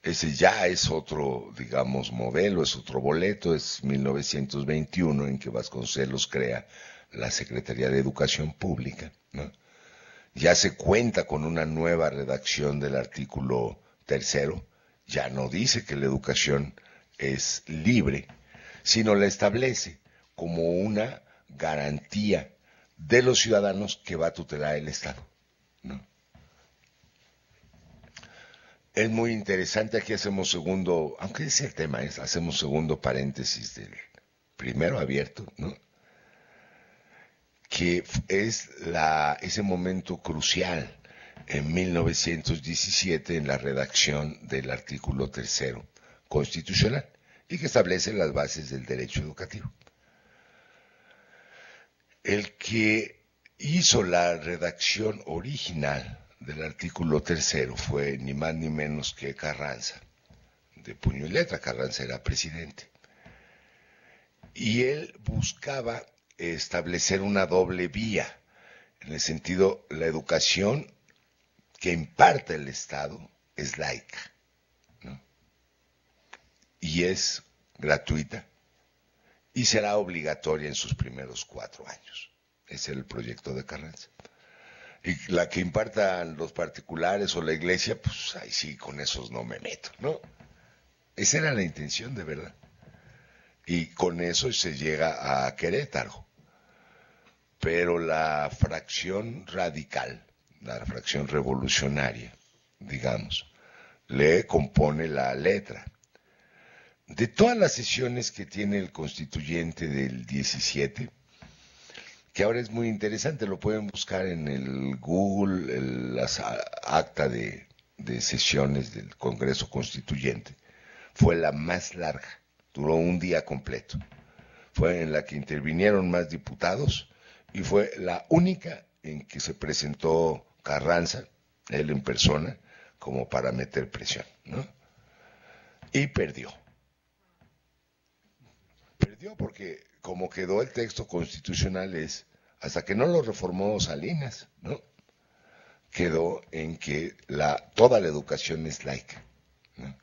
Ese ya es otro, digamos, modelo, es otro boleto, es 1921 en que Vasconcelos crea la Secretaría de Educación Pública, ¿no? Ya se cuenta con una nueva redacción del artículo 3, ya no dice que la educación es libre, sino la establece como una garantía de los ciudadanos que va a tutelar el Estado, ¿no? Es muy interesante, aquí hacemos segundo, aunque ese el tema es, hacemos segundo paréntesis del primero abierto, ¿no? Que es ese momento crucial en 1917 en la redacción del artículo 3 constitucional y que establece las bases del derecho educativo. El que hizo la redacción original del artículo 3 fue ni más ni menos que Carranza, de puño y letra. Carranza era presidente. Y él buscaba establecer una doble vía, en el sentido, la educación que imparte el Estado es laica, ¿no? Y es gratuita y será obligatoria en sus primeros 4 años. Ese era el proyecto de Carranza. Y la que impartan los particulares o la Iglesia, pues ahí sí, con esos no me meto, ¿no? Esa era la intención de verdad. Y con eso se llega a Querétaro. Pero la fracción radical, la fracción revolucionaria, digamos, le compone la letra. De todas las sesiones que tiene el constituyente del 17, que ahora es muy interesante, lo pueden buscar en el Google, acta de sesiones del Congreso Constituyente, fue la más larga, duró un día completo. Fue en la que intervinieron más diputados y fue la única en que se presentó Carranza, él en persona, como para meter presión, ¿no? Y perdió. Perdió porque como quedó el texto constitucional es, hasta que no lo reformó Salinas, ¿no? Quedó en que toda la educación es laica, ¿no?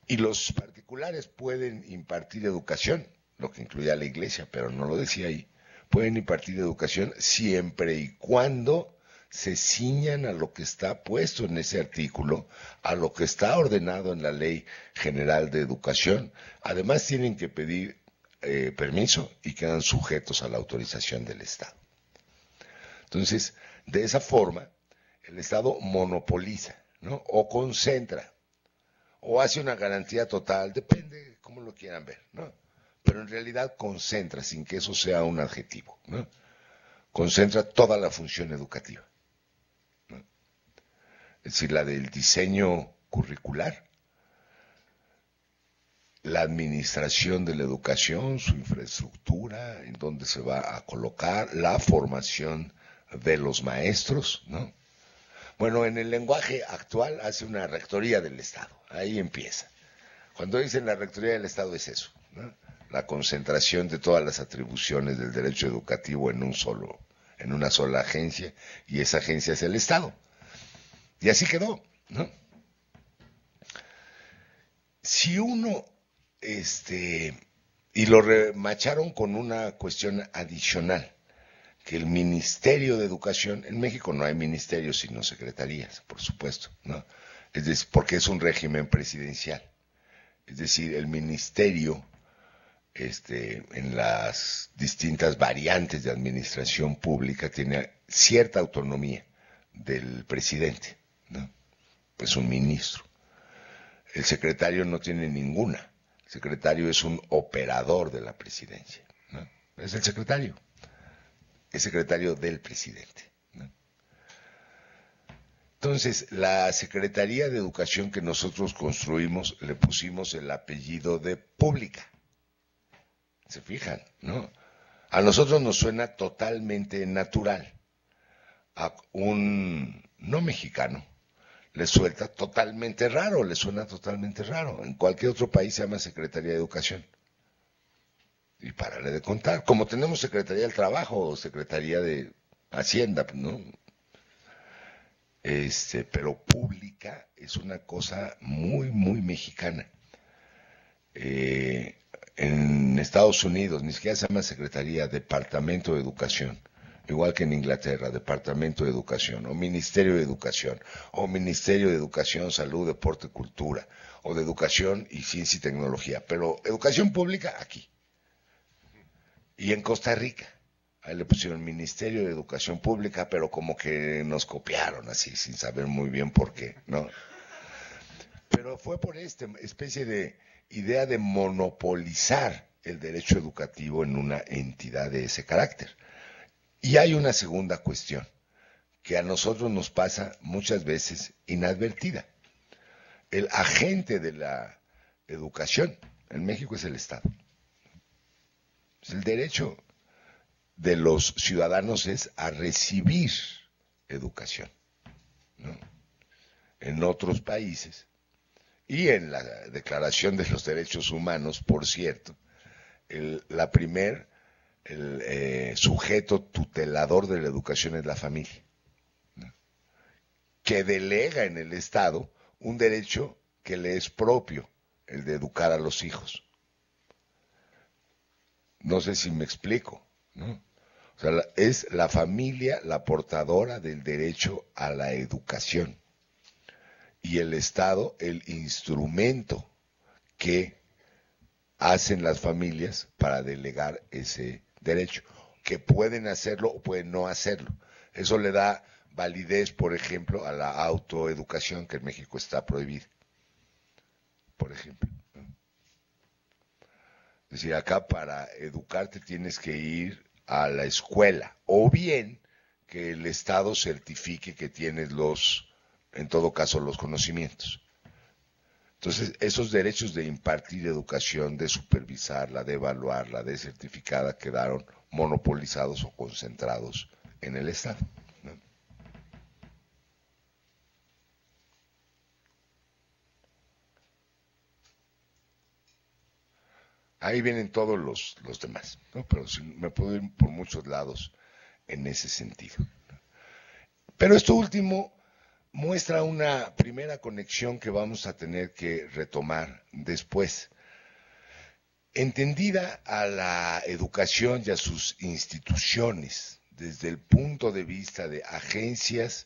Y los particulares pueden impartir educación, lo que incluye a la iglesia, pero no lo decía ahí, pueden impartir educación siempre y cuando se ciñan a lo que está puesto en ese artículo, a lo que está ordenado en la Ley General de Educación. Además tienen que pedir permiso y quedan sujetos a la autorización del Estado. Entonces, de esa forma, el Estado monopoliza, ¿no? O concentra, o hace una garantía total, depende cómo lo quieran ver, ¿no? Pero en realidad concentra, sin que eso sea un adjetivo, ¿no? Concentra toda la función educativa, ¿no? Es decir, la del diseño curricular, la administración de la educación, su infraestructura, en dónde se va a colocar, la formación de los maestros, ¿no? Bueno, en el lenguaje actual hace una rectoría del Estado, ahí empieza. Cuando dicen la rectoría del Estado es eso, ¿no? La concentración de todas las atribuciones del derecho educativo en una sola agencia, y esa agencia es el Estado. Y así quedó, ¿no? Si uno, y lo remacharon con una cuestión adicional, que el Ministerio de Educación, en México no hay ministerios sino secretarías, por supuesto, ¿no? Es decir, porque es un régimen presidencial. Es decir, el ministerio, en las distintas variantes de administración pública, tiene cierta autonomía del presidente, ¿no? Pues un ministro. El secretario no tiene ninguna. El secretario es un operador de la presidencia, ¿no? Es el secretario. Es secretario del presidente, ¿no? Entonces, la Secretaría de Educación que nosotros construimos, le pusimos el apellido de Pública. ¿Se fijan, no? A nosotros nos suena totalmente natural. A un no mexicano le suena totalmente raro, le suena totalmente raro. En cualquier otro país se llama Secretaría de Educación. Y párale de contar. Como tenemos Secretaría del Trabajo o Secretaría de Hacienda, ¿no? Pero Pública es una cosa muy, muy mexicana. En Estados Unidos ni siquiera se llama Secretaría, Departamento de Educación. Igual que en Inglaterra, Departamento de Educación, o Ministerio de Educación, o Ministerio de Educación, Salud, Deporte, Cultura, o de Educación y Ciencia y Tecnología. Pero Educación Pública aquí. Y en Costa Rica, ahí le pusieron Ministerio de Educación Pública, pero como que nos copiaron así, sin saber muy bien por qué, ¿no? Pero fue por esta especie de idea de monopolizar el derecho educativo en una entidad de ese carácter. Y hay una segunda cuestión, que a nosotros nos pasa muchas veces inadvertida. El agente de la educación en México es el Estado. El derecho de los ciudadanos es a recibir educación, ¿no? En otros países, y en la Declaración de los Derechos Humanos, por cierto, el sujeto tutelador de la educación es la familia, ¿no? Que delega en el Estado un derecho que le es propio, el de educar a los hijos. No sé si me explico, ¿no? O sea, es la familia la portadora del derecho a la educación y el Estado el instrumento que hacen las familias para delegar ese derecho, que pueden hacerlo o pueden no hacerlo. Eso le da validez, por ejemplo, a la autoeducación, que en México está prohibida, por ejemplo. Es decir, acá para educarte tienes que ir a la escuela, o bien que el Estado certifique que tienes en todo caso, los conocimientos. Entonces, esos derechos de impartir educación, de supervisarla, de evaluarla, de certificada, quedaron monopolizados o concentrados en el Estado, ¿no? Ahí vienen todos los demás, ¿no? Pero sí, me puedo ir por muchos lados en ese sentido. Pero esto último muestra una primera conexión que vamos a tener que retomar después. Entendida a la educación y a sus instituciones desde el punto de vista de agencias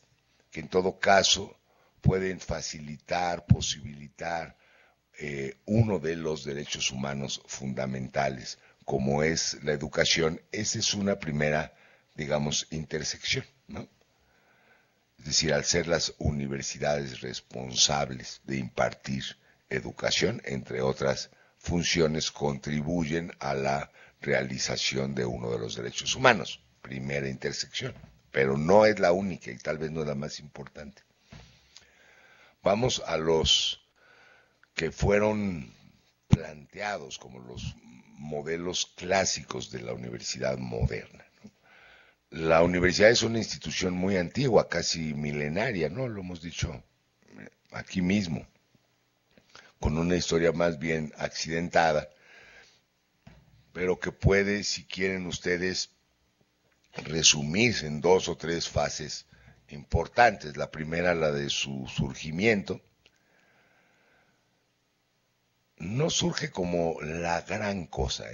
que en todo caso pueden facilitar, posibilitar uno de los derechos humanos fundamentales, como es la educación, esa es una primera, digamos, intersección, ¿no? Es decir, al ser las universidades responsables de impartir educación, entre otras funciones, contribuyen a la realización de uno de los derechos humanos, primera intersección, pero no es la única y tal vez no es la más importante. Vamos a los que fueron planteados como los modelos clásicos de la universidad moderna. La universidad es una institución muy antigua, casi milenaria, ¿no? Lo hemos dicho aquí mismo, con una historia más bien accidentada, pero que puede, si quieren ustedes, resumirse en 2 o 3 fases importantes. La primera, la de su surgimiento. No surge como la gran cosa,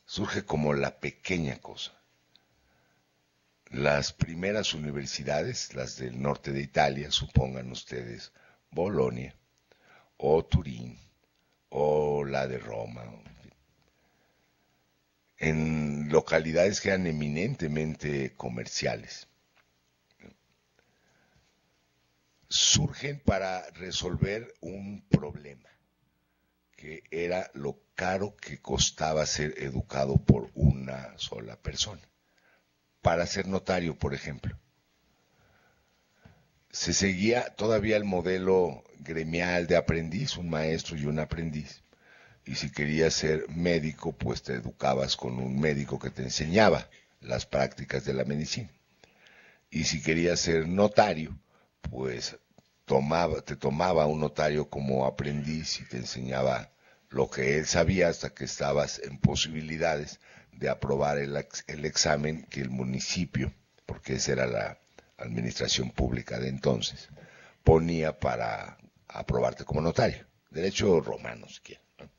surge como la pequeña cosa. Las primeras universidades, las del norte de Italia, supongan ustedes Bolonia, o Turín, o la de Roma, en localidades que eran eminentemente comerciales. Surgen para resolver un problema, que era lo caro que costaba ser educado por una sola persona. Para ser notario, por ejemplo, se seguía todavía el modelo gremial de aprendiz, un maestro y un aprendiz. Y si querías ser médico, pues te educabas con un médico que te enseñaba las prácticas de la medicina. Y si querías ser notario, pues te tomaba un notario como aprendiz y te enseñaba lo que él sabía hasta que estabas en posibilidades de aprobar el examen que el municipio, porque esa era la administración pública de entonces, ponía para aprobarte como notario. Derecho romano, si quieren, ¿no?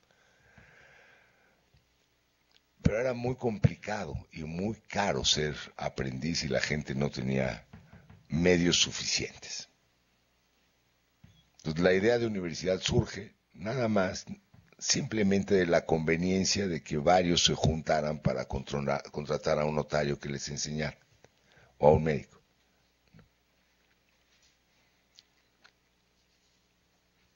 Pero era muy complicado y muy caro ser aprendiz y la gente no tenía medios suficientes. Entonces la idea de universidad surge nada más simplemente de la conveniencia de que varios se juntaran para contratar a un notario que les enseñara, o a un médico.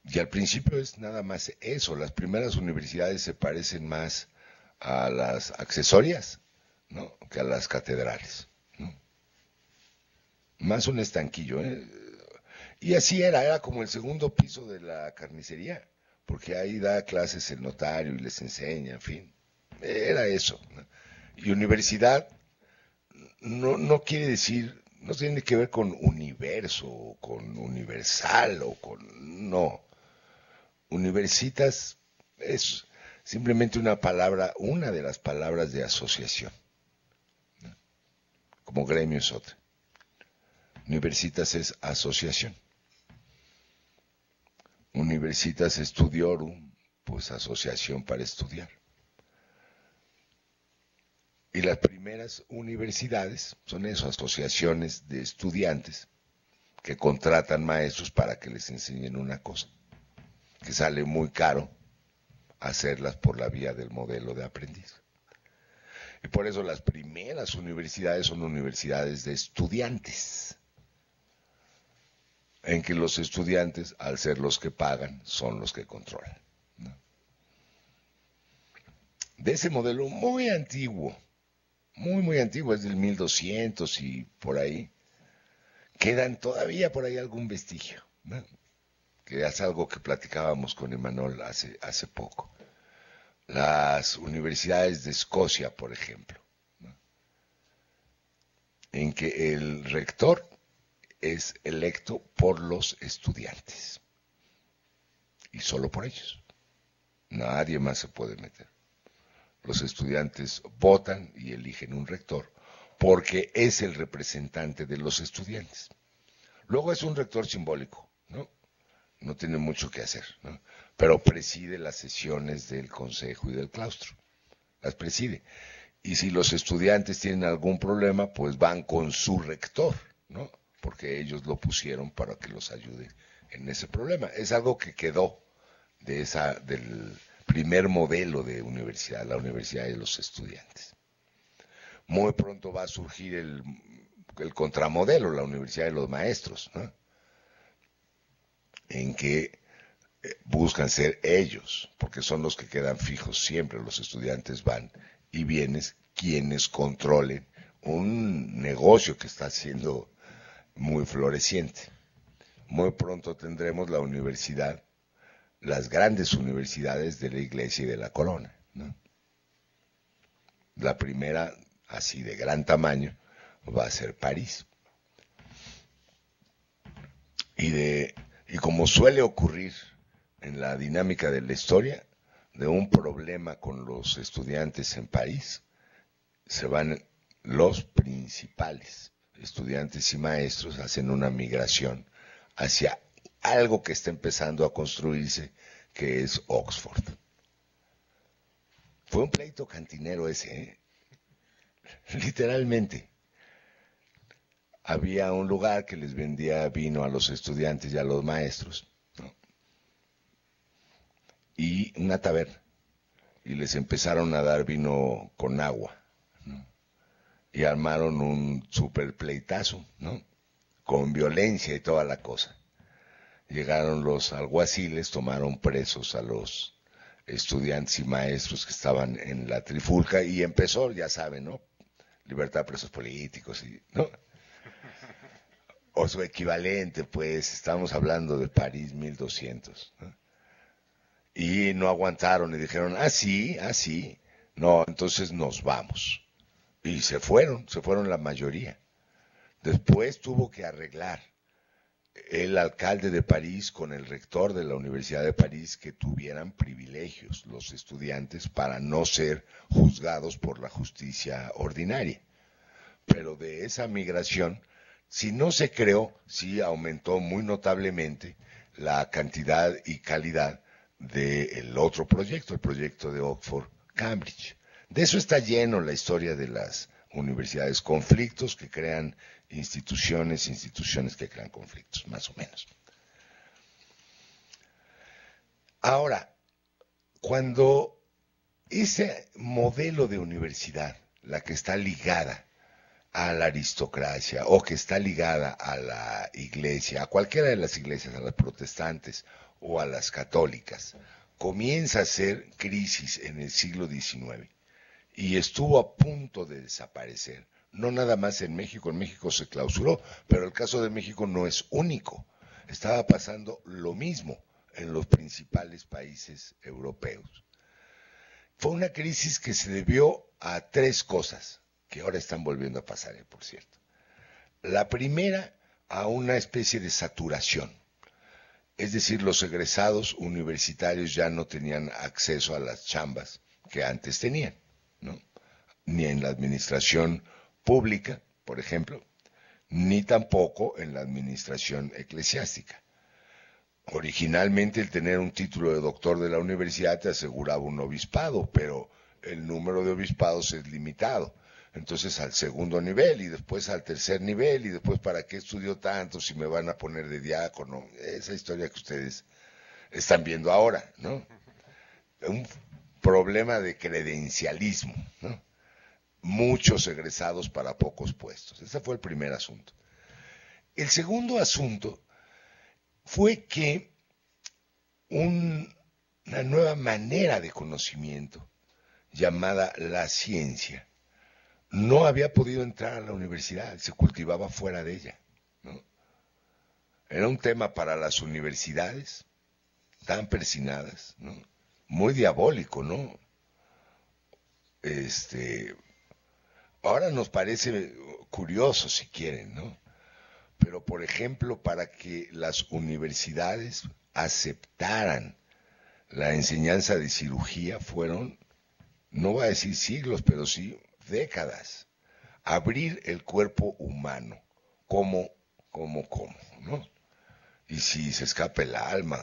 Y al principio es nada más eso, las primeras universidades se parecen más a las accesorias, ¿no?, que a las catedrales, ¿no? Más un estanquillo, ¿eh? Y así era como el segundo piso de la carnicería, porque ahí da clases el notario y les enseña, en fin, era eso, ¿no? Y universidad no quiere decir, no tiene que ver con universo, o con universal, o con, no. Universitas es simplemente una palabra, una de las palabras de asociación, ¿no?, como gremio es otra. Universitas es asociación. Universitas Studiorum, pues asociación para estudiar. Y las primeras universidades son eso, asociaciones de estudiantes que contratan maestros para que les enseñen una cosa, que sale muy caro hacerlas por la vía del modelo de aprendiz. Y por eso las primeras universidades son universidades de estudiantes, en que los estudiantes, al ser los que pagan, son los que controlan, ¿no? De ese modelo muy antiguo, muy antiguo, es del 1200 y por ahí, quedan todavía por ahí algún vestigio, ¿no? que es algo que platicábamos con Emanuel hace poco. Las universidades de Escocia, por ejemplo, ¿no? En que el rector es electo por los estudiantes y solo por ellos. Nadie más se puede meter. Los estudiantes votan y eligen un rector porque es el representante de los estudiantes. Luego es un rector simbólico, ¿no? No tiene mucho que hacer, ¿no? Pero preside las sesiones del consejo y del claustro. Las preside. Y si los estudiantes tienen algún problema, pues van con su rector, ¿no? Porque ellos lo pusieron para que los ayude en ese problema. Es algo que quedó del primer modelo de universidad, la universidad de los estudiantes. Muy pronto va a surgir el contramodelo, la universidad de los maestros, ¿no? En que buscan ser ellos, porque son los que quedan fijos siempre, los estudiantes van y vienen quienes controlen un negocio que está siendo muy floreciente. Muy pronto tendremos la universidad, las grandes universidades de la Iglesia y de la Corona, ¿no? La primera, así de gran tamaño, va a ser París. Y como suele ocurrir en la dinámica de la historia, de un problema con los estudiantes en París, se van los principales estudiantes y maestros, hacen una migración hacia algo que está empezando a construirse, que es Oxford. Fue un pleito cantinero ese, ¿eh? Literalmente. Había un lugar que les vendía vino a los estudiantes y a los maestros, ¿no? Y una taberna. Y les empezaron a dar vino con agua, ¿no? Y armaron un super pleitazo, ¿no? Con violencia y toda la cosa. Llegaron los alguaciles, tomaron presos a los estudiantes y maestros que estaban en la trifulca y empezó, ya saben, ¿no? Libertad de presos políticos, ¿no? O su equivalente, pues, estamos hablando de París 1200, ¿no? Y no aguantaron y dijeron, sí, no, entonces nos vamos. Y se fueron la mayoría. Después tuvo que arreglar el alcalde de París con el rector de la Universidad de París que tuvieran privilegios los estudiantes para no ser juzgados por la justicia ordinaria. Pero de esa migración, si no se creó, sí aumentó muy notablemente la cantidad y calidad del otro proyecto, el proyecto de Oxford-Cambridge. De eso está lleno la historia de las universidades, conflictos que crean instituciones que crean conflictos, más o menos. Ahora, cuando ese modelo de universidad, la que está ligada a la aristocracia o que está ligada a la iglesia, a cualquiera de las iglesias, a las protestantes o a las católicas, comienza a ser crisis en el siglo XIX y estuvo a punto de desaparecer. No nada más en México se clausuró, pero el caso de México no es único. Estaba pasando lo mismo en los principales países europeos. Fue una crisis que se debió a tres cosas, que ahora están volviendo a pasar, por cierto. La primera, a una especie de saturación. Es decir, los egresados universitarios ya no tenían acceso a las chambas que antes tenían, ¿no? Ni en la administración pública, por ejemplo, ni tampoco en la administración eclesiástica. Originalmente el tener un título de doctor de la universidad te aseguraba un obispado, pero el número de obispados es limitado. Entonces al segundo nivel y después al tercer nivel y después ¿para qué estudio tanto si me van a poner de diácono? Esa historia que ustedes están viendo ahora, ¿no? Un problema de credencialismo, ¿no? Muchos egresados para pocos puestos. Ese fue el primer asunto. El segundo asunto fue que una nueva manera de conocimiento llamada la ciencia no había podido entrar a la universidad, se cultivaba fuera de ella, ¿no? Era un tema para las universidades, tan persinadas, ¿no? Muy diabólico, ¿no? Ahora nos parece curioso si quieren, ¿no? Pero por ejemplo, para que las universidades aceptaran la enseñanza de cirugía fueron, no voy a decir siglos, pero sí décadas. Abrir el cuerpo humano, ¿cómo, ¿no? Y si se escapa el alma,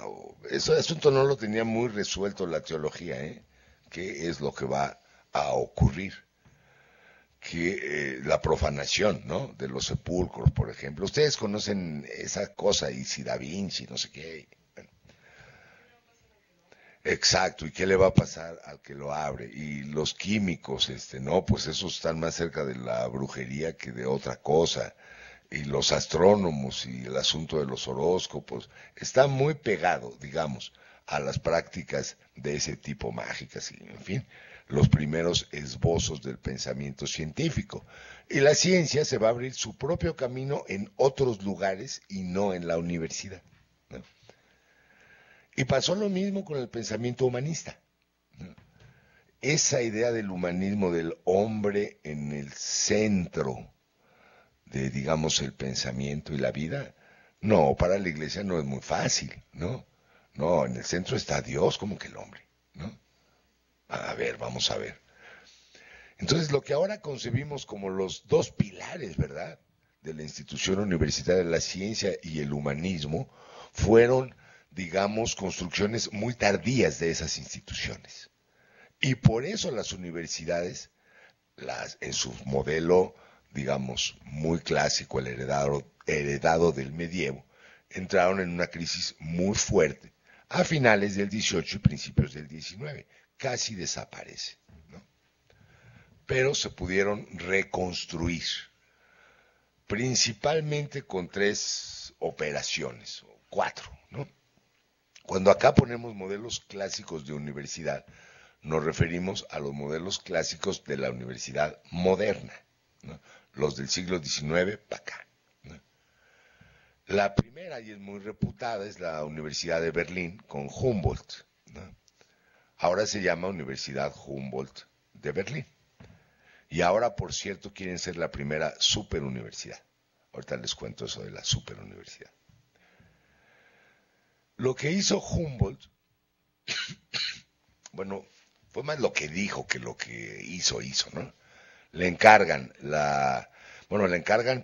ese asunto no lo tenía muy resuelto la teología, ¿eh? ¿Qué es lo que va a ocurrir? Que la profanación, ¿no? De los sepulcros, por ejemplo. Ustedes conocen esa cosa, y si Da Vinci, no sé qué. Bueno. Exacto, ¿y qué le va a pasar al que lo abre? Y los químicos, no, pues esos están más cerca de la brujería que de otra cosa. Y los astrónomos y el asunto de los horóscopos, está muy pegado, digamos, a las prácticas de ese tipo mágicas y, en fin, los primeros esbozos del pensamiento científico. Y la ciencia se va a abrir su propio camino en otros lugares y no en la universidad, ¿no? Y pasó lo mismo con el pensamiento humanista, ¿no? Esa idea del humanismo, del hombre en el centro de, digamos, el pensamiento y la vida, no, para la iglesia no es muy fácil, ¿no? No, en el centro está Dios como que el hombre, ¿no? A ver, vamos a ver. Entonces, lo que ahora concebimos como los dos pilares, ¿verdad?, de la institución universitaria, la ciencia y el humanismo, fueron, digamos, construcciones muy tardías de esas instituciones. Y por eso las universidades, en su modelo, digamos, muy clásico, el heredado del medievo, entraron en una crisis muy fuerte a finales del 18 y principios del 19. Casi desaparece, ¿no? Pero se pudieron reconstruir, principalmente con 3 operaciones, o 4, ¿no? Cuando acá ponemos modelos clásicos de universidad, nos referimos a los modelos clásicos de la universidad moderna, ¿no? Los del siglo XIX para acá, ¿no? La primera, y es muy reputada, es la Universidad de Berlín con Humboldt, ¿no? Ahora se llama Universidad Humboldt de Berlín. Y ahora, por cierto, quieren ser la primera superuniversidad. Ahorita les cuento eso de la superuniversidad. Lo que hizo Humboldt, bueno, fue más lo que dijo que lo que hizo, ¿no? Le encargan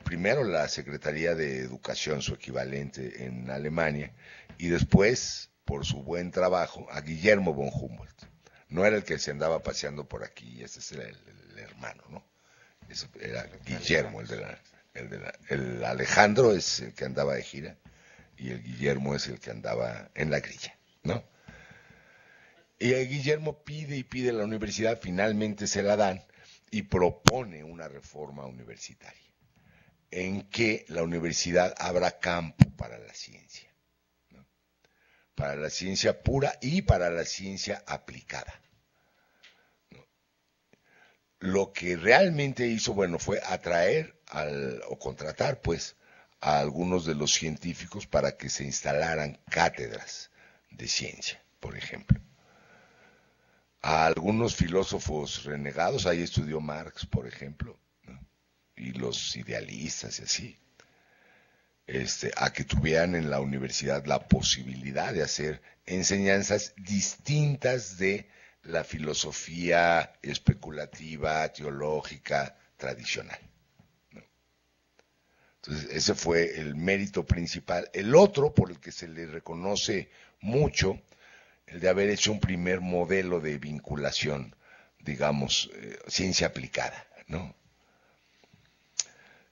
primero la Secretaría de Educación, su equivalente en Alemania, y después, por su buen trabajo, a Guillermo von Humboldt. No era el que se andaba paseando por aquí, ese era el hermano, ¿no? Ese era Guillermo, el Alejandro es el que andaba de gira, y el Guillermo es el que andaba en la grilla, ¿no? Y Guillermo pide y pide a la universidad, finalmente se la dan, y propone una reforma universitaria, en que la universidad abra campo para la ciencia, ¿no? Para la ciencia pura y para la ciencia aplicada, ¿no? Lo que realmente hizo, bueno, fue atraer o contratar, pues, a algunos de los científicos para que se instalaran cátedras de ciencia, por ejemplo. A algunos filósofos renegados, ahí estudió Marx, por ejemplo, ¿no? Y los idealistas y así, a que tuvieran en la universidad la posibilidad de hacer enseñanzas distintas de la filosofía especulativa, teológica, tradicional, ¿no? Entonces, ese fue el mérito principal. El otro, por el que se le reconoce mucho, el de haber hecho un primer modelo de vinculación, digamos, ciencia aplicada, ¿no?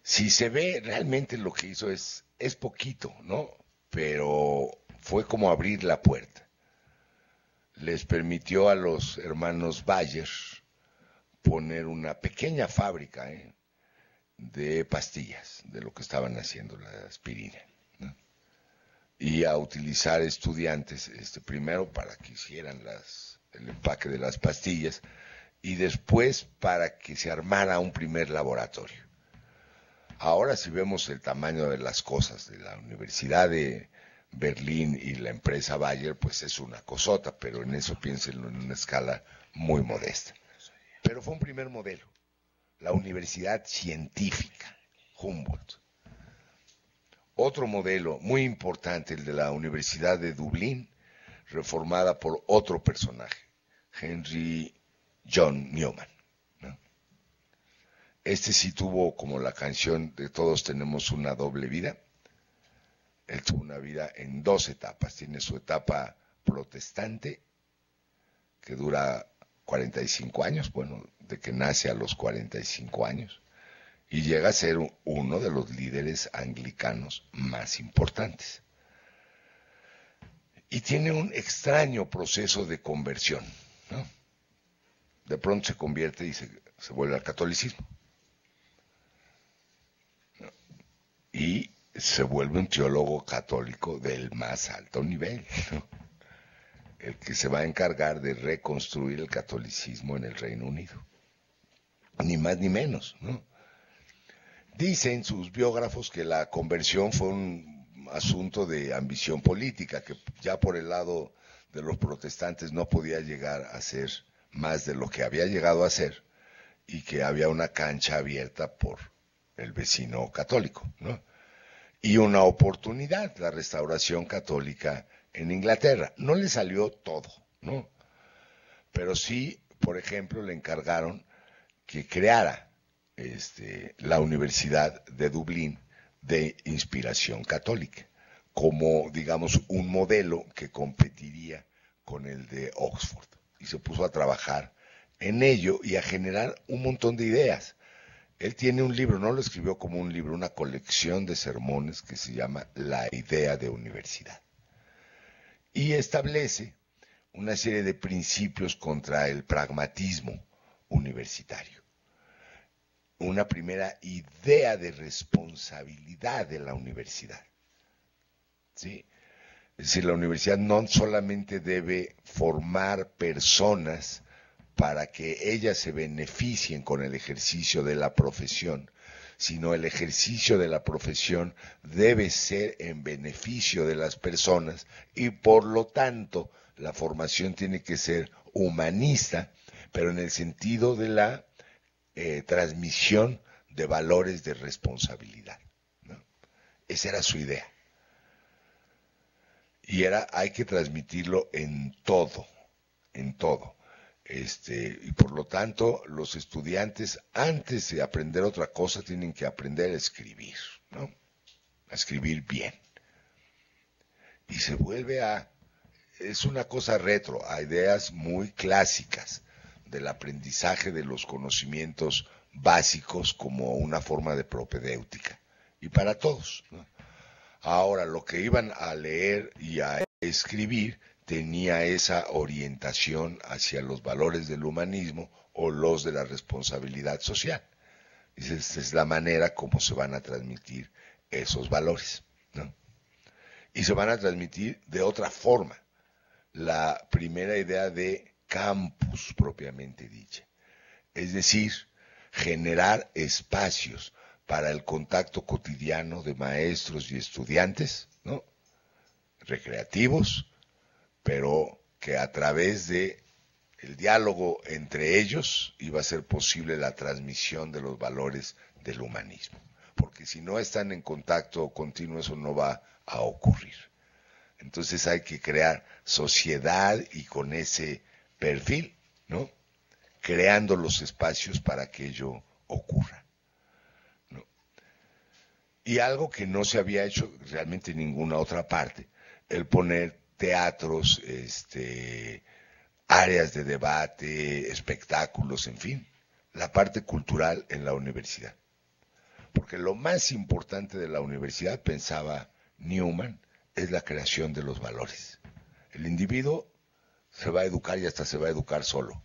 Si se ve, realmente lo que hizo es poquito, ¿no? Pero fue como abrir la puerta. Les permitió a los hermanos Bayer poner una pequeña fábrica, de pastillas, de lo que estaban haciendo, la aspirina, ¿no? Y a utilizar estudiantes, primero para que hicieran el empaque de las pastillas y después para que se armara un primer laboratorio. Ahora si vemos el tamaño de las cosas de la Universidad de Berlín y la empresa Bayer, pues es una cosota, pero en eso piénsenlo en una escala muy modesta. Pero fue un primer modelo, la Universidad Científica, Humboldt. Otro modelo muy importante, el de la Universidad de Dublín, reformada por otro personaje, Henry John Newman, ¿no? Este sí tuvo, como la canción de Todos tenemos una doble vida. Él tuvo una vida en dos etapas. Tiene su etapa protestante, que dura 45 años, bueno, de que nace a los 45 años, y llega a ser uno de los líderes anglicanos más importantes. Y tiene un extraño proceso de conversión, ¿no? De pronto se convierte y se vuelve al catolicismo, ¿no? Y se vuelve un teólogo católico del más alto nivel, ¿no? El que se va a encargar de reconstruir el catolicismo en el Reino Unido. Ni más ni menos, ¿no? Dicen sus biógrafos que la conversión fue un asunto de ambición política, que ya por el lado de los protestantes no podía llegar a ser más de lo que había llegado a ser, y que había una cancha abierta por el vecino católico, ¿no? Y una oportunidad, la restauración católica en Inglaterra. No le salió todo, ¿no? Pero sí, por ejemplo, le encargaron que creara la Universidad de Dublín de inspiración católica, como, digamos, un modelo que competiría con el de Oxford. Y se puso a trabajar en ello y a generar un montón de ideas. Él tiene un libro, no lo escribió como un libro, una colección de sermones que se llama La idea de universidad. Y establece una serie de principios contra el pragmatismo universitario. Una primera idea de responsabilidad de la universidad, ¿sí? Es decir, la universidad no solamente debe formar personas para que ellas se beneficien con el ejercicio de la profesión, sino el ejercicio de la profesión debe ser en beneficio de las personas y por lo tanto la formación tiene que ser humanista, pero en el sentido de la transmisión de valores de responsabilidad, ¿no? Esa era su idea. Y hay que transmitirlo en todo, en todo. Y por lo tanto, los estudiantes, antes de aprender otra cosa, tienen que aprender a escribir, ¿no? A escribir bien. Y se vuelve es una cosa retro, a ideas muy clásicas del aprendizaje de los conocimientos básicos como una forma de propedéutica. Y para todos, ¿no? Ahora, lo que iban a leer y a escribir tenía esa orientación hacia los valores del humanismo o los de la responsabilidad social. Esa es la manera como se van a transmitir esos valores, ¿no? Y se van a transmitir de otra forma. La primera idea de campus propiamente dicha. Es decir, generar espacios para el contacto cotidiano de maestros y estudiantes, ¿no? Recreativos, pero que a través de el diálogo entre ellos iba a ser posible la transmisión de los valores del humanismo. Porque si no están en contacto continuo, eso no va a ocurrir. Entonces hay que crear sociedad y con ese perfil, ¿no? Creando los espacios para que ello ocurra, ¿no? Y algo que no se había hecho realmente en ninguna otra parte, el poner teatros, áreas de debate, espectáculos, en fin, la parte cultural en la universidad. Porque lo más importante de la universidad, pensaba Newman, es la creación de los valores. El individuo se va a educar y hasta se va a educar solo.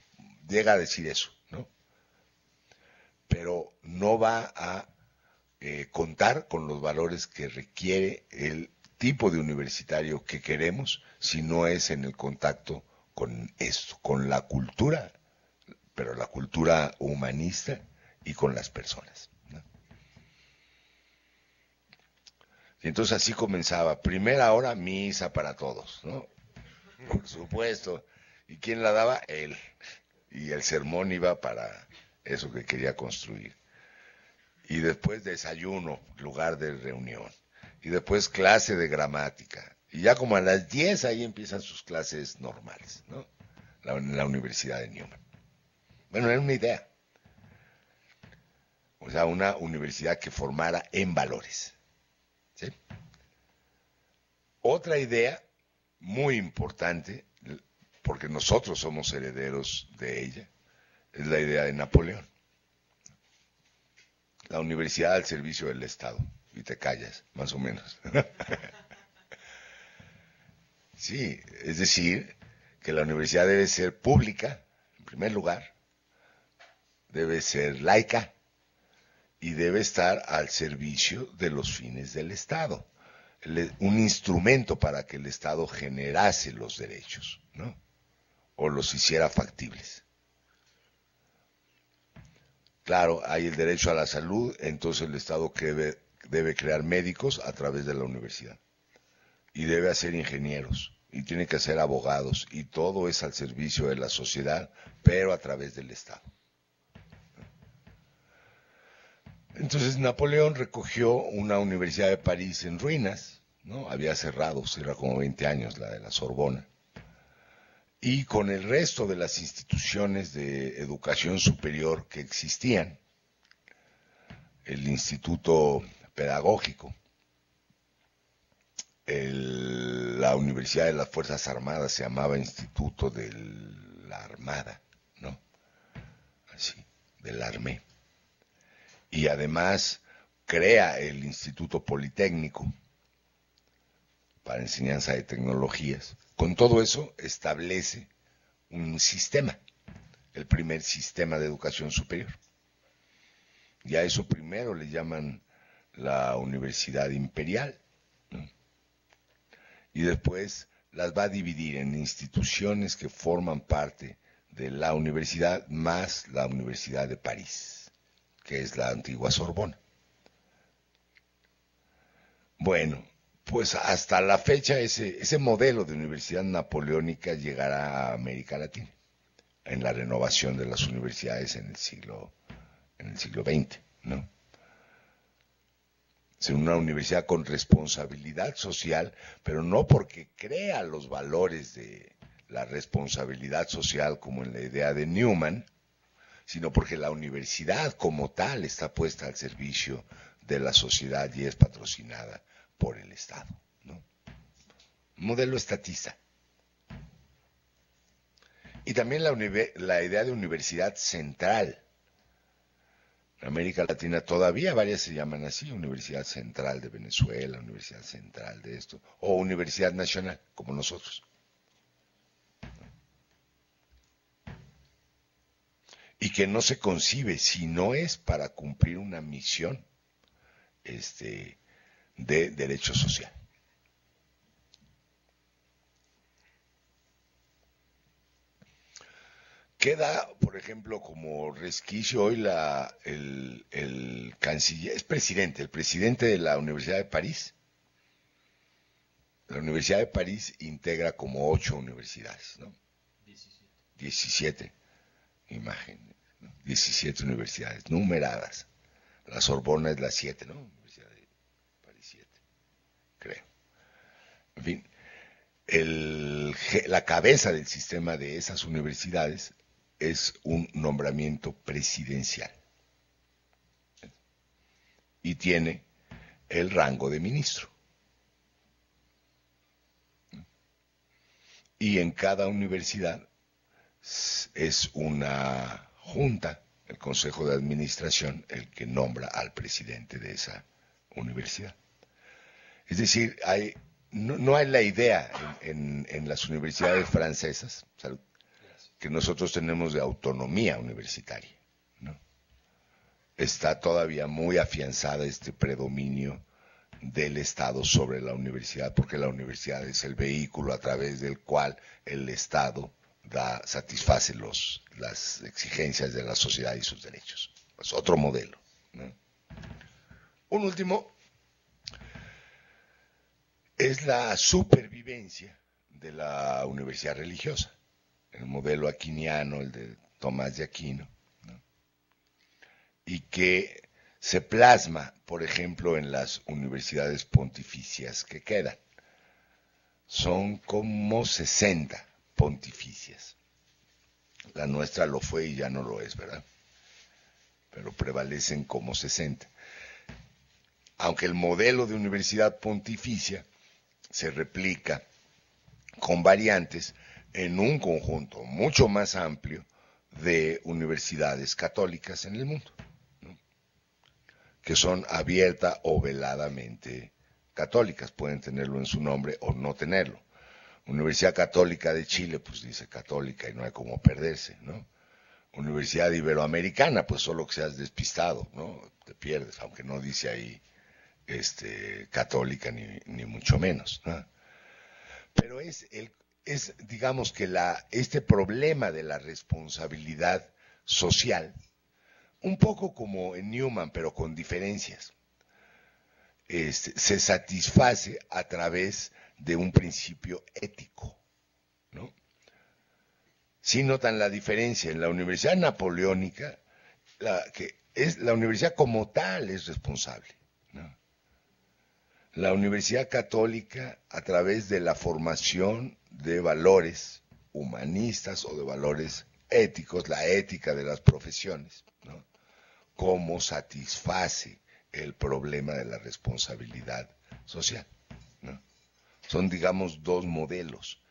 Llega a decir eso, ¿no? Pero no va a contar con los valores que requiere el tipo de universitario que queremos si no es en el contacto con esto, con la cultura, pero la cultura humanista y con las personas, ¿no? Y entonces así comenzaba. Primera hora, misa para todos, ¿no? Por supuesto. ¿Y quién la daba? Él. Y el sermón iba para eso que quería construir. Y después desayuno, lugar de reunión. Y después clase de gramática. Y ya como a las 10 ahí empiezan sus clases normales, ¿no? La Universidad de Newman. Bueno, era una idea. O sea, una universidad que formara en valores. ¿Sí? Otra idea muy importante, porque nosotros somos herederos de ella, es la idea de Napoleón. La universidad al servicio del Estado. Y te callas, más o menos. Sí, es decir, que la universidad debe ser pública, en primer lugar, debe ser laica y debe estar al servicio de los fines del Estado. Un instrumento para que el Estado generase los derechos, ¿no? O los hiciera factibles. Claro, hay el derecho a la salud, entonces el Estado debe crear médicos a través de la universidad. Y debe hacer ingenieros, y tiene que hacer abogados, y todo es al servicio de la sociedad, pero a través del Estado. Entonces Napoleón recogió una universidad de París en ruinas, ¿no? Había cerrado, era como 20 años la de la Sorbona. Y con el resto de las instituciones de educación superior que existían, el Instituto Pedagógico, la Universidad de las Fuerzas Armadas se llamaba Instituto de la Armada, ¿no? Así, del Armé. Y además crea el Instituto Politécnico para enseñanza de tecnologías. Con todo eso establece un sistema, el primer sistema de educación superior. Y a eso primero le llaman la Universidad Imperial, ¿no? Y después las va a dividir en instituciones que forman parte de la universidad más la Universidad de París, que es la antigua Sorbona. Bueno, pues hasta la fecha ese modelo de universidad napoleónica llegará a América Latina, en la renovación de las universidades en el siglo XX, ¿no? Es una universidad con responsabilidad social, pero no porque crea los valores de la responsabilidad social como en la idea de Newman, sino porque la universidad como tal está puesta al servicio de la sociedad y es patrocinada por el Estado, ¿no? Modelo estatista. Y también la idea de universidad central. En América Latina todavía varias se llaman así, Universidad Central de Venezuela, Universidad Central de esto, o Universidad Nacional, como nosotros. Y que no se concibe si no es para cumplir una misión de derecho social. Queda, por ejemplo, como resquicio hoy el canciller, el presidente de la Universidad de París. La Universidad de París integra como 8 universidades, ¿no? 17, imagen, ¿no? 17 universidades numeradas. La Sorbona es la 7, ¿no? Universidad de París 7, creo. En fin, la cabeza del sistema de esas universidades es un nombramiento presidencial y tiene el rango de ministro. Y en cada universidad es una junta, el Consejo de Administración, el que nombra al presidente de esa universidad. Es decir, no hay la idea en las universidades francesas, salud, que nosotros tenemos de autonomía universitaria, ¿no? Está todavía muy afianzada este predominio del Estado sobre la universidad, porque la universidad es el vehículo a través del cual el Estado satisface las exigencias de la sociedad y sus derechos. Es otro modelo, ¿no? Un último, es la supervivencia de la universidad religiosa, el modelo aquiniano, el de Tomás de Aquino, ¿no? Y que se plasma, por ejemplo, en las universidades pontificias que quedan. Son como 60 pontificias. La nuestra lo fue y ya no lo es, ¿verdad? Pero prevalecen como 60. Aunque el modelo de universidad pontificia se replica con variantes en un conjunto mucho más amplio de universidades católicas en el mundo, ¿no? Que son abierta o veladamente católicas, pueden tenerlo en su nombre o no tenerlo. Universidad Católica de Chile, pues dice católica y no hay como perderse, ¿no? Universidad Iberoamericana, pues solo que seas despistado, ¿no? Te pierdes, aunque no dice ahí católica ni mucho menos, ¿no? Pero es digamos que este problema de la responsabilidad social, un poco como en Newman, pero con diferencias, se satisface a través de un principio ético, ¿no? Si notan la diferencia en la Universidad Napoleónica, la universidad como tal es responsable, ¿no? La Universidad Católica, a través de la formación de valores humanistas o de valores éticos, la ética de las profesiones, ¿no? Cómo satisface el problema de la responsabilidad social, ¿no? Son, digamos, dos modelos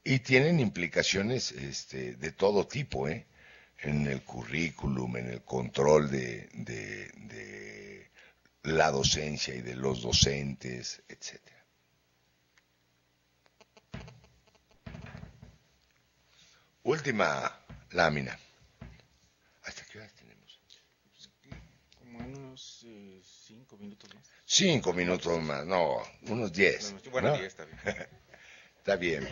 y tienen implicaciones de todo tipo, en el currículum, en el control de la docencia y de los docentes, etcétera. Última lámina. ¿Hasta qué horas tenemos? Como unos 5 minutos más. 5 minutos más, no, unos 10. Bueno, ¿no? 10 está bien. Está bien.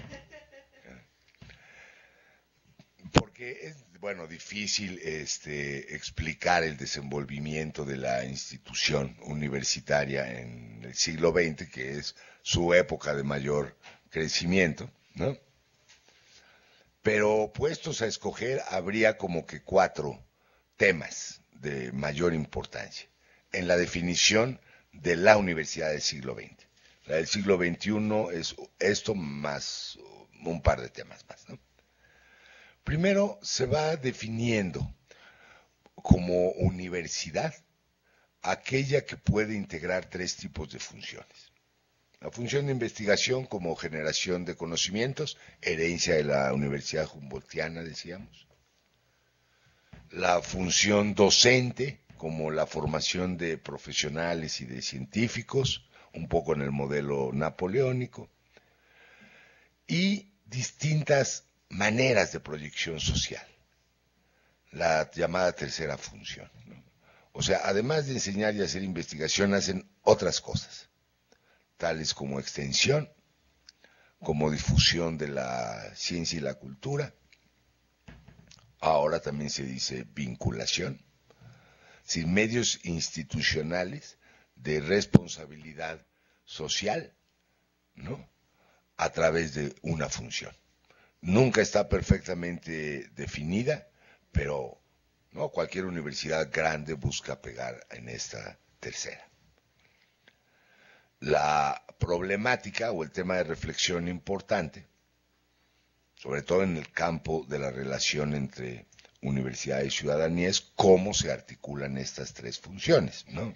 Porque es, bueno, difícil explicar el desenvolvimiento de la institución universitaria en el siglo XX, que es su época de mayor crecimiento, ¿no? Pero puestos a escoger, habría como que 4 temas de mayor importancia en la definición de la universidad del siglo XX. La del siglo XXI es esto más un par de temas más, ¿no? Primero, se va definiendo como universidad aquella que puede integrar 3 tipos de funciones. La función de investigación como generación de conocimientos, herencia de la Universidad Humboldtiana, decíamos. La función docente como la formación de profesionales y de científicos, un poco en el modelo napoleónico. Y distintas maneras de proyección social, la llamada tercera función, ¿no? O sea, además de enseñar y hacer investigación, hacen otras cosas, tales como extensión, como difusión de la ciencia y la cultura, ahora también se dice vinculación, sin medios institucionales de responsabilidad social, ¿no? A través de una función. Nunca está perfectamente definida, pero no cualquier universidad grande busca pegar en esta tercera. La problemática o el tema de reflexión importante, sobre todo en el campo de la relación entre universidad y ciudadanía, es cómo se articulan estas 3 funciones, ¿no?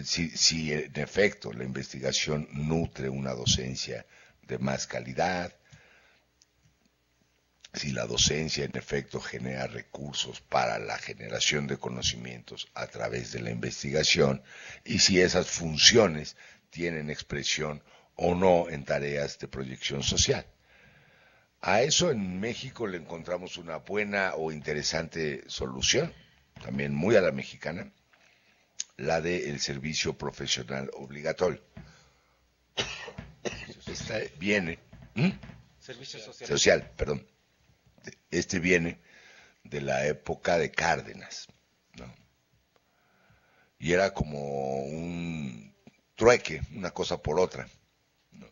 Si en efecto la investigación nutre una docencia de más calidad, si la docencia en efecto genera recursos para la generación de conocimientos a través de la investigación y si esas funciones tienen expresión o no en tareas de proyección social. A eso en México le encontramos una buena o interesante solución, también muy a la mexicana, la del servicio profesional obligatorio. Esta viene... Servicio social. Social, perdón. Este viene de la época de Cárdenas, ¿no? Y era como un trueque, una cosa por otra, ¿no?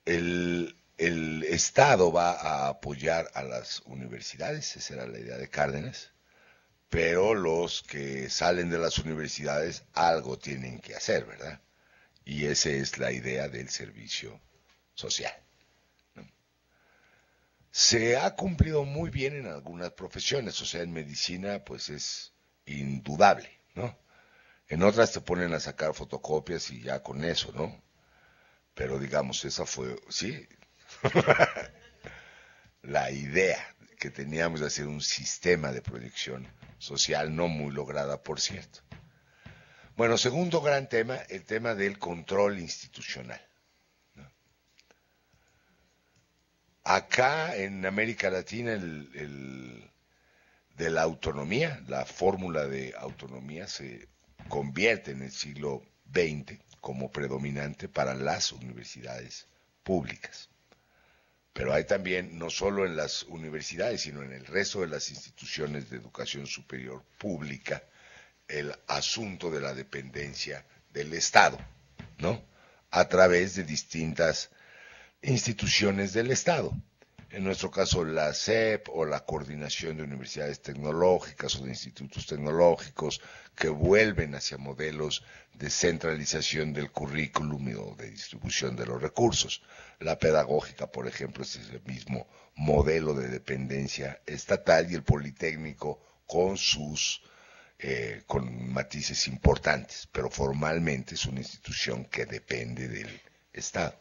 el Estado va a apoyar a las universidades, esa era la idea de Cárdenas, pero los que salen de las universidades algo tienen que hacer, ¿verdad? Y esa es la idea del servicio social, ¿no? Se ha cumplido muy bien en algunas profesiones, o sea, en medicina pues es indudable, ¿no? En otras te ponen a sacar fotocopias y ya con eso, ¿no? Pero digamos, esa fue, sí, la idea que teníamos de hacer un sistema de proyección social, no muy lograda, por cierto. Bueno, segundo gran tema, el tema del control institucional, ¿no? Acá en América Latina de la autonomía, la fórmula de autonomía se convierte en el siglo XX como predominante para las universidades públicas. Pero hay también, no solo en las universidades, sino en el resto de las instituciones de educación superior pública, el asunto de la dependencia del Estado, ¿no? A través de distintas instituciones del Estado. En nuestro caso, la SEP o la Coordinación de Universidades Tecnológicas o de Institutos Tecnológicos que vuelven hacia modelos de centralización del currículum o de distribución de los recursos. La pedagógica, por ejemplo, es el mismo modelo de dependencia estatal y el Politécnico con sus con matices importantes, pero formalmente es una institución que depende del Estado.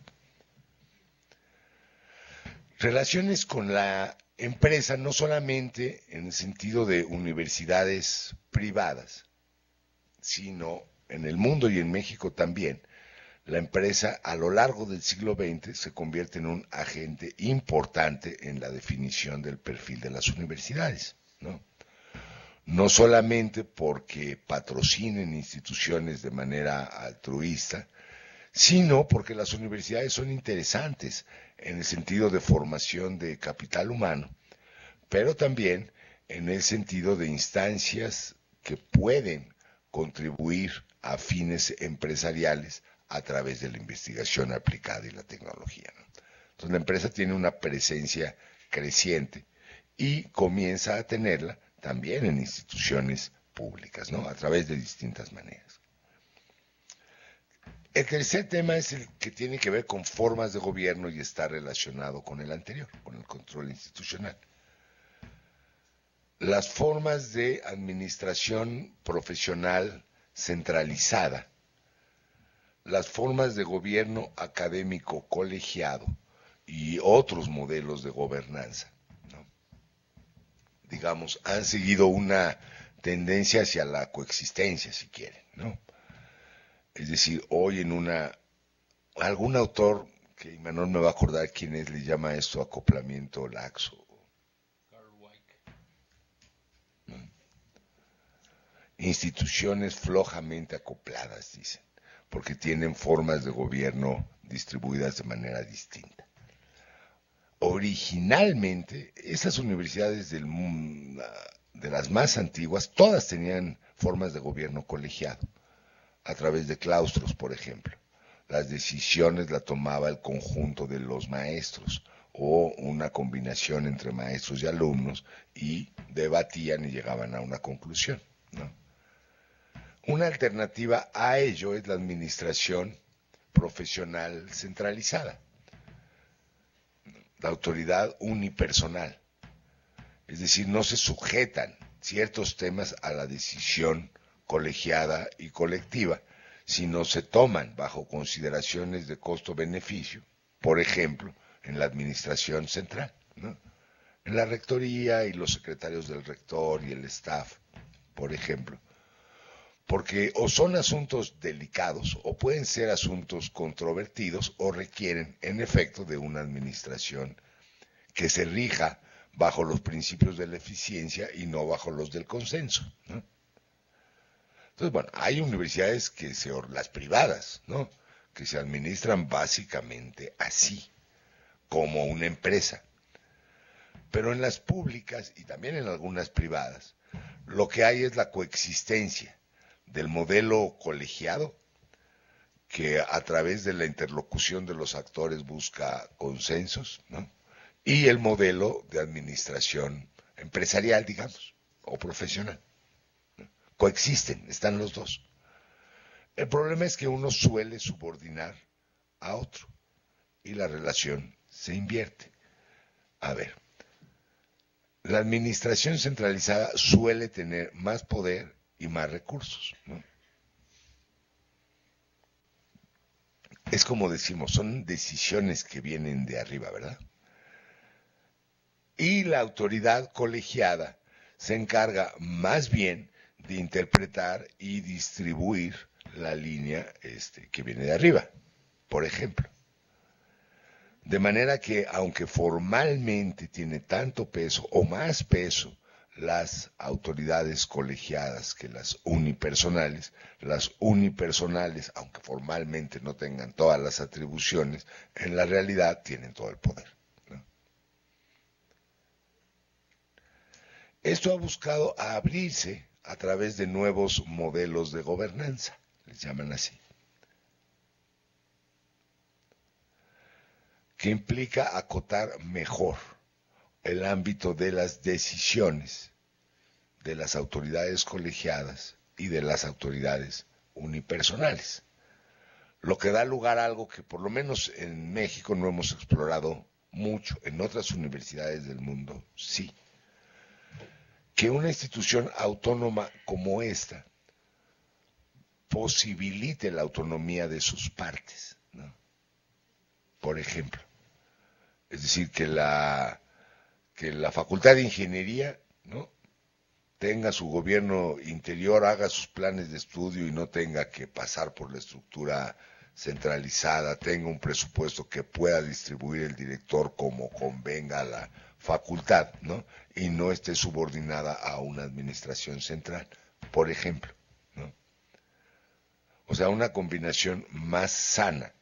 Relaciones con la empresa, no solamente en el sentido de universidades privadas, sino en el mundo y en México también. La empresa a lo largo del siglo XX se convierte en un agente importante en la definición del perfil de las universidades, ¿no? No solamente porque patrocinen instituciones de manera altruista, sino porque las universidades son interesantes en el sentido de formación de capital humano, pero también en el sentido de instancias que pueden contribuir a fines empresariales a través de la investigación aplicada y la tecnología, ¿no? Entonces la empresa tiene una presencia creciente y comienza a tenerla también en instituciones públicas, ¿no? A través de distintas maneras. El tercer tema es el que tiene que ver con formas de gobierno y está relacionado con el anterior, con el control institucional. Las formas de administración profesional centralizada, las formas de gobierno académico colegiado y otros modelos de gobernanza, ¿no? Digamos, han seguido una tendencia hacia la coexistencia, si quieren, ¿no? Es decir, hoy algún autor, que Imanol me va a acordar quién es, le llama esto acoplamiento laxo. ¿No? Instituciones flojamente acopladas, dicen, porque tienen formas de gobierno distribuidas de manera distinta. Originalmente, esas universidades de las más antiguas, todas tenían formas de gobierno colegiado, a través de claustros, por ejemplo. Las decisiones las tomaba el conjunto de los maestros o una combinación entre maestros y alumnos y debatían y llegaban a una conclusión, ¿no? Una alternativa a ello es la administración profesional centralizada, la autoridad unipersonal. Es decir, no se sujetan ciertos temas a la decisión colegiada y colectiva, sino se toman bajo consideraciones de costo-beneficio, por ejemplo, en la administración central, ¿no? En la rectoría y los secretarios del rector y el staff, por ejemplo, porque o son asuntos delicados o pueden ser asuntos controvertidos o requieren, en efecto, de una administración que se rija bajo los principios de la eficiencia y no bajo los del consenso, ¿no? Entonces, bueno, hay universidades las privadas, ¿no?, que se administran básicamente así, como una empresa. Pero en las públicas y también en algunas privadas, lo que hay es la coexistencia del modelo colegiado, que a través de la interlocución de los actores busca consensos, ¿no? Y el modelo de administración empresarial, digamos, o profesional. Coexisten, están los dos. El problema es que uno suele subordinar a otro y la relación se invierte. A ver, la administración centralizada suele tener más poder y más recursos, ¿no? Es como decimos, son decisiones que vienen de arriba, ¿verdad? Y la autoridad colegiada se encarga más bien de interpretar y distribuir la línea que viene de arriba, por ejemplo. De manera que, aunque formalmente tiene tanto peso o más peso las autoridades colegiadas que las unipersonales, aunque formalmente no tengan todas las atribuciones, en la realidad tienen todo el poder, ¿no? Esto ha buscado abrirse a través de nuevos modelos de gobernanza, les llaman así, que implica acotar mejor el ámbito de las decisiones de las autoridades colegiadas y de las autoridades unipersonales, lo que da lugar a algo que por lo menos en México no hemos explorado mucho, en otras universidades del mundo sí, que una institución autónoma como esta posibilite la autonomía de sus partes, ¿no? Por ejemplo, es decir, que la Facultad de Ingeniería, ¿no?, tenga su gobierno interior, haga sus planes de estudio y no tenga que pasar por la estructura centralizada, tenga un presupuesto que pueda distribuir el director como convenga a la facultad, ¿no?, y no esté subordinada a una administración central, por ejemplo, ¿no? O sea, una combinación más sana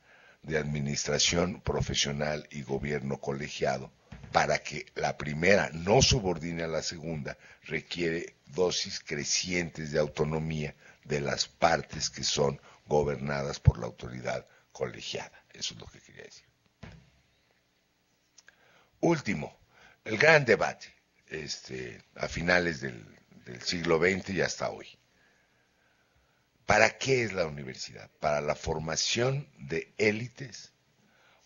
de administración profesional y gobierno colegiado, para que la primera no subordine a la segunda, requiere dosis crecientes de autonomía de las partes que son gobernadas por la autoridad colegiada. Eso es lo que quería decir. Último, el gran debate, a finales del siglo XX y hasta hoy. ¿Para qué es la universidad? ¿Para la formación de élites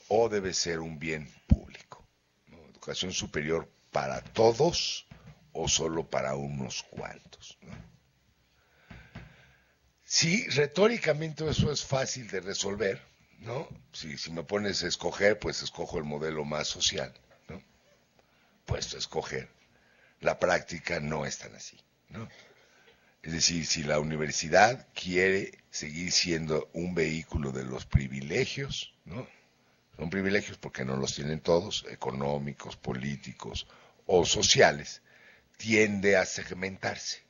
o debe ser un bien público? ¿No? ¿Educación superior para todos o solo para unos cuantos? ¿No? Sí, retóricamente eso es fácil de resolver, ¿no? Si me pones a escoger, pues escojo el modelo más social, ¿no? Puesto a escoger. La práctica no es tan así, ¿no? Es decir, si la universidad quiere seguir siendo un vehículo de los privilegios, ¿no? Son privilegios porque no los tienen todos, económicos, políticos o sociales, tiende a segmentarse.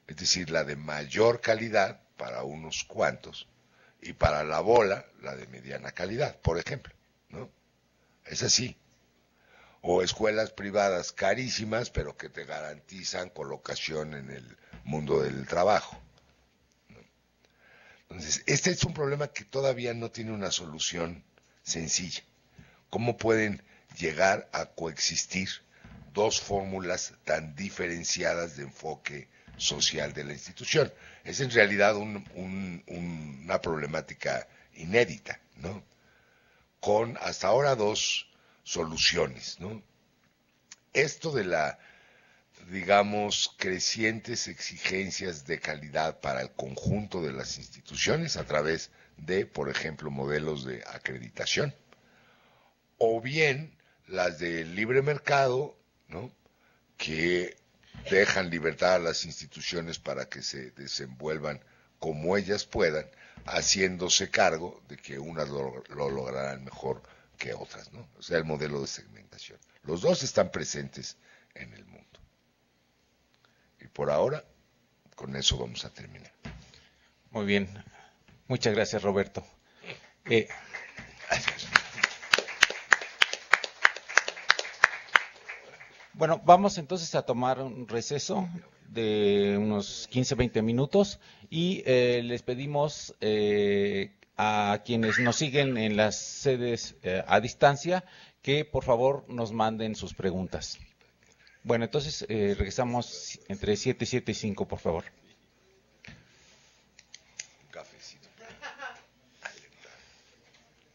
Es decir, la de mayor calidad para unos cuantos y para la bola, la de mediana calidad, por ejemplo, ¿no? Es así. O escuelas privadas carísimas, pero que te garantizan colocación en el mundo del trabajo, ¿no? Entonces, este es un problema que todavía no tiene una solución sencilla. ¿Cómo pueden llegar a coexistir dos fórmulas tan diferenciadas de enfoque social de la institución? Es en realidad una problemática inédita, ¿no? Con hasta ahora dos soluciones, ¿no? Esto de la, digamos, crecientes exigencias de calidad para el conjunto de las instituciones a través de, por ejemplo, modelos de acreditación, o bien las del libre mercado, ¿no?, que dejan libertad a las instituciones para que se desenvuelvan como ellas puedan, haciéndose cargo de que unas lo lograrán mejor que otras, ¿no? O sea, el modelo de segmentación. Los dos están presentes en el mundo. Y por ahora, con eso vamos a terminar. Muy bien. Muchas gracias, Roberto. Bueno, vamos entonces a tomar un receso de unos 15-20 minutos y les pedimos a quienes nos siguen en las sedes a distancia que por favor nos manden sus preguntas. Bueno, entonces regresamos entre 7 y 5, por favor. Un cafecito.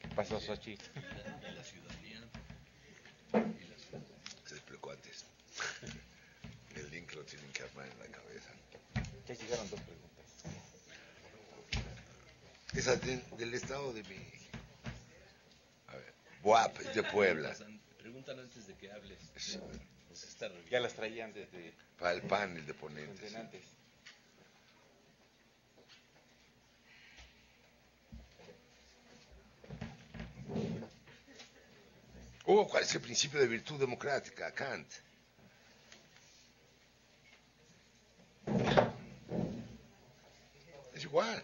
¿Qué pasó, Xochitl? Y la ciudadanía. Se explicó antes. El link lo tienen que armar en la cabeza. Ya llegaron 2 preguntas. Esa del Estado de México. A ver, BUAP de Puebla. Preguntan antes de que hables. Pues está re bien. Ya las traían desde Para el panel de ponentes. antes. ¿Cuál es el principio de virtud democrática? Kant. Es igual.